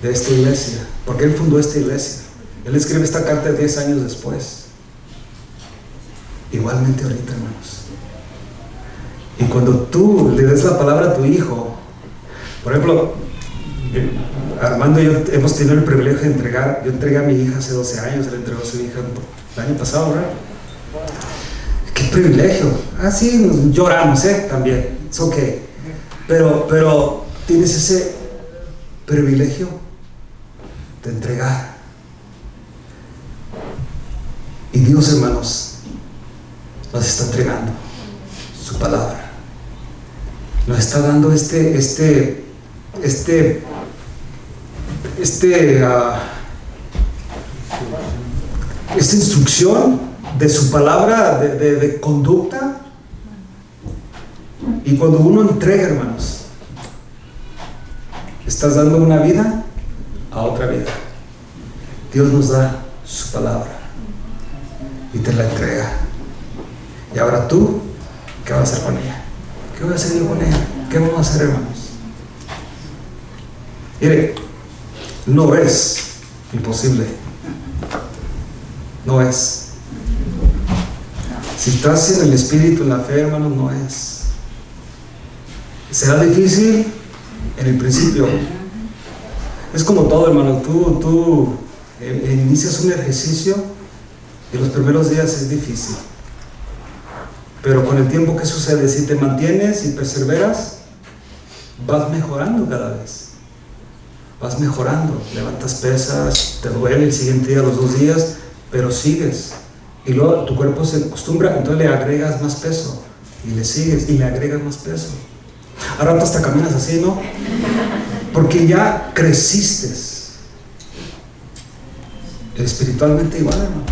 de esta iglesia, porque él fundó esta iglesia. Él escribe esta carta 10 años después. Igualmente ahorita, hermanos. Y cuando tú le des la palabra a tu hijo, por ejemplo, Armando y yo hemos tenido el privilegio de entregar. Yo entregué a mi hija hace 12 años, él entregó a su hija el año pasado, ¿verdad? ¡Qué privilegio! Ah, sí, lloramos, también. Es ok. Pero tienes ese privilegio de entregar. Y Dios, hermanos, nos está entregando su palabra. Nos está dando esta instrucción de su palabra, de conducta. Y cuando uno entrega, hermanos, estás dando una vida a otra vida. Dios nos da su palabra y te la entrega. Y ahora tú, ¿qué vas a hacer con ella? ¿Qué voy a hacer yo con ella? ¿Qué vamos a hacer, hermanos? Mire, no es imposible. No es. Si estás en el espíritu, en la fe, hermanos, no es. Será difícil en el principio. Es como todo, hermano. Tú inicias un ejercicio y los primeros días es difícil. Pero con el tiempo, ¿qué sucede? Si te mantienes y perseveras, vas mejorando cada vez. Vas mejorando. Levantas pesas, te duele el siguiente día, los 2 días, pero sigues. Y luego tu cuerpo se acostumbra, entonces le agregas más peso. Y le sigues y le agregas más peso. Ahora tú hasta caminas así, ¿no? Porque ya creciste. Espiritualmente igual, hermanos.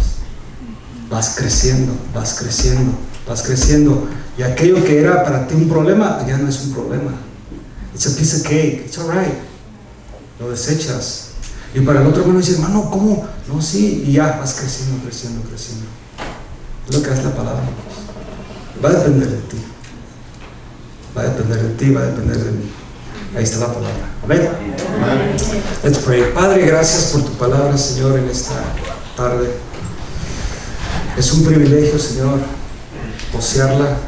Vas creciendo, vas creciendo, vas creciendo. Y aquello que era para ti un problema, ya no es un problema. It's a piece of cake, it's alright. Lo desechas. Y para el otro hermano dice, hermano, ¿cómo? No, sí, y ya vas creciendo, creciendo, creciendo. Es lo que hace la palabra, hermanos. Va a depender de ti. Va a depender de ti, va a depender de mí. Ahí está la palabra. Amén. Let's pray. Padre, gracias por tu palabra, Señor, en esta tarde. Es un privilegio, Señor, posearla.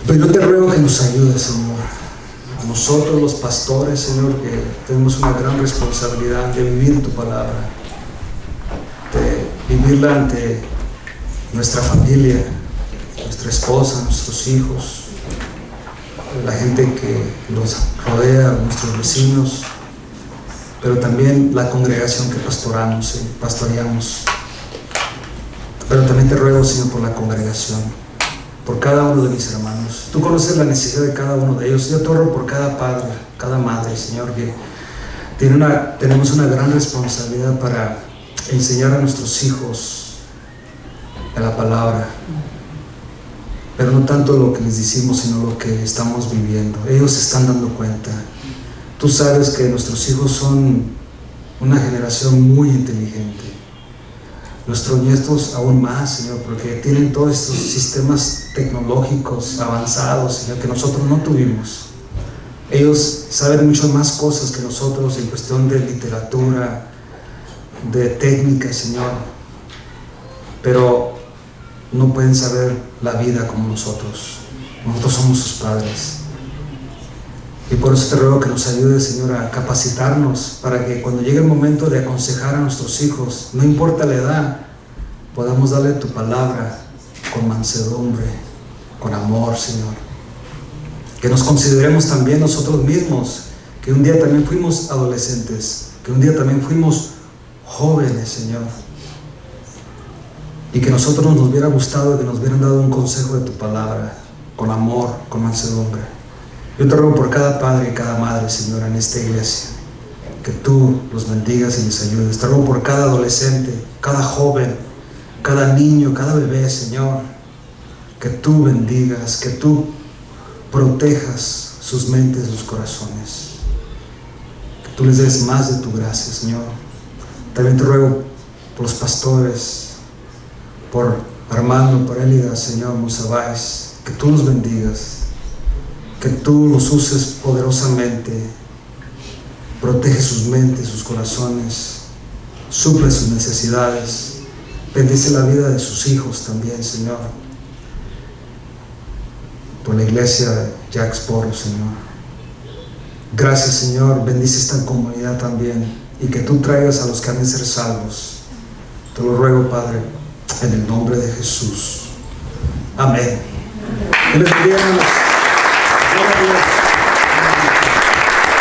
Pero yo te ruego que nos ayudes, Señor. A nosotros, los pastores, Señor, que tenemos una gran responsabilidad de vivir tu palabra, de vivirla ante nuestra familia, nuestra esposa, nuestros hijos, la gente que nos rodea, nuestros vecinos, pero también la congregación que pastoreamos. Pero también te ruego, Señor, por la congregación, por cada uno de mis hermanos. Tú conoces la necesidad de cada uno de ellos. Yo te oro por cada padre, cada madre, Señor, que tenemos una gran responsabilidad para enseñar a nuestros hijos a la palabra. Pero no tanto lo que les decimos, sino lo que estamos viviendo. Ellos se están dando cuenta. Tú sabes que nuestros hijos son una generación muy inteligente. Nuestros nietos aún más, Señor, porque tienen todos estos sistemas tecnológicos avanzados, Señor, que nosotros no tuvimos. Ellos saben muchas más cosas que nosotros en cuestión de literatura, de técnica, Señor, pero no pueden saber la vida como nosotros. Nosotros somos sus padres. Y por eso te ruego que nos ayudes, Señor, a capacitarnos para que cuando llegue el momento de aconsejar a nuestros hijos, no importa la edad, podamos darle tu palabra con mansedumbre, con amor, Señor. Que nos consideremos también nosotros mismos, que un día también fuimos adolescentes, que un día también fuimos jóvenes, Señor. Y que nosotros nos hubiera gustado que nos hubieran dado un consejo de tu palabra, con amor, con mansedumbre. Yo te ruego por cada padre y cada madre, Señor, en esta iglesia, que tú los bendigas y les ayudes. Te ruego por cada adolescente, cada joven, cada niño, cada bebé, Señor, que tú bendigas, que tú protejas sus mentes, sus corazones, que tú les des más de tu gracia, Señor. También te ruego por los pastores, por Armando, por Élida, Señor, Musabáez, que tú los bendigas, que tú los uses poderosamente, protege sus mentes, sus corazones, suple sus necesidades, bendice la vida de sus hijos también, Señor. Por la iglesia de Jacks Porro, Señor. Gracias, Señor, bendice esta comunidad también y que tú traigas a los que han de ser salvos. Te lo ruego, Padre, en el nombre de Jesús. Amén. Que les bendiga, hermanos.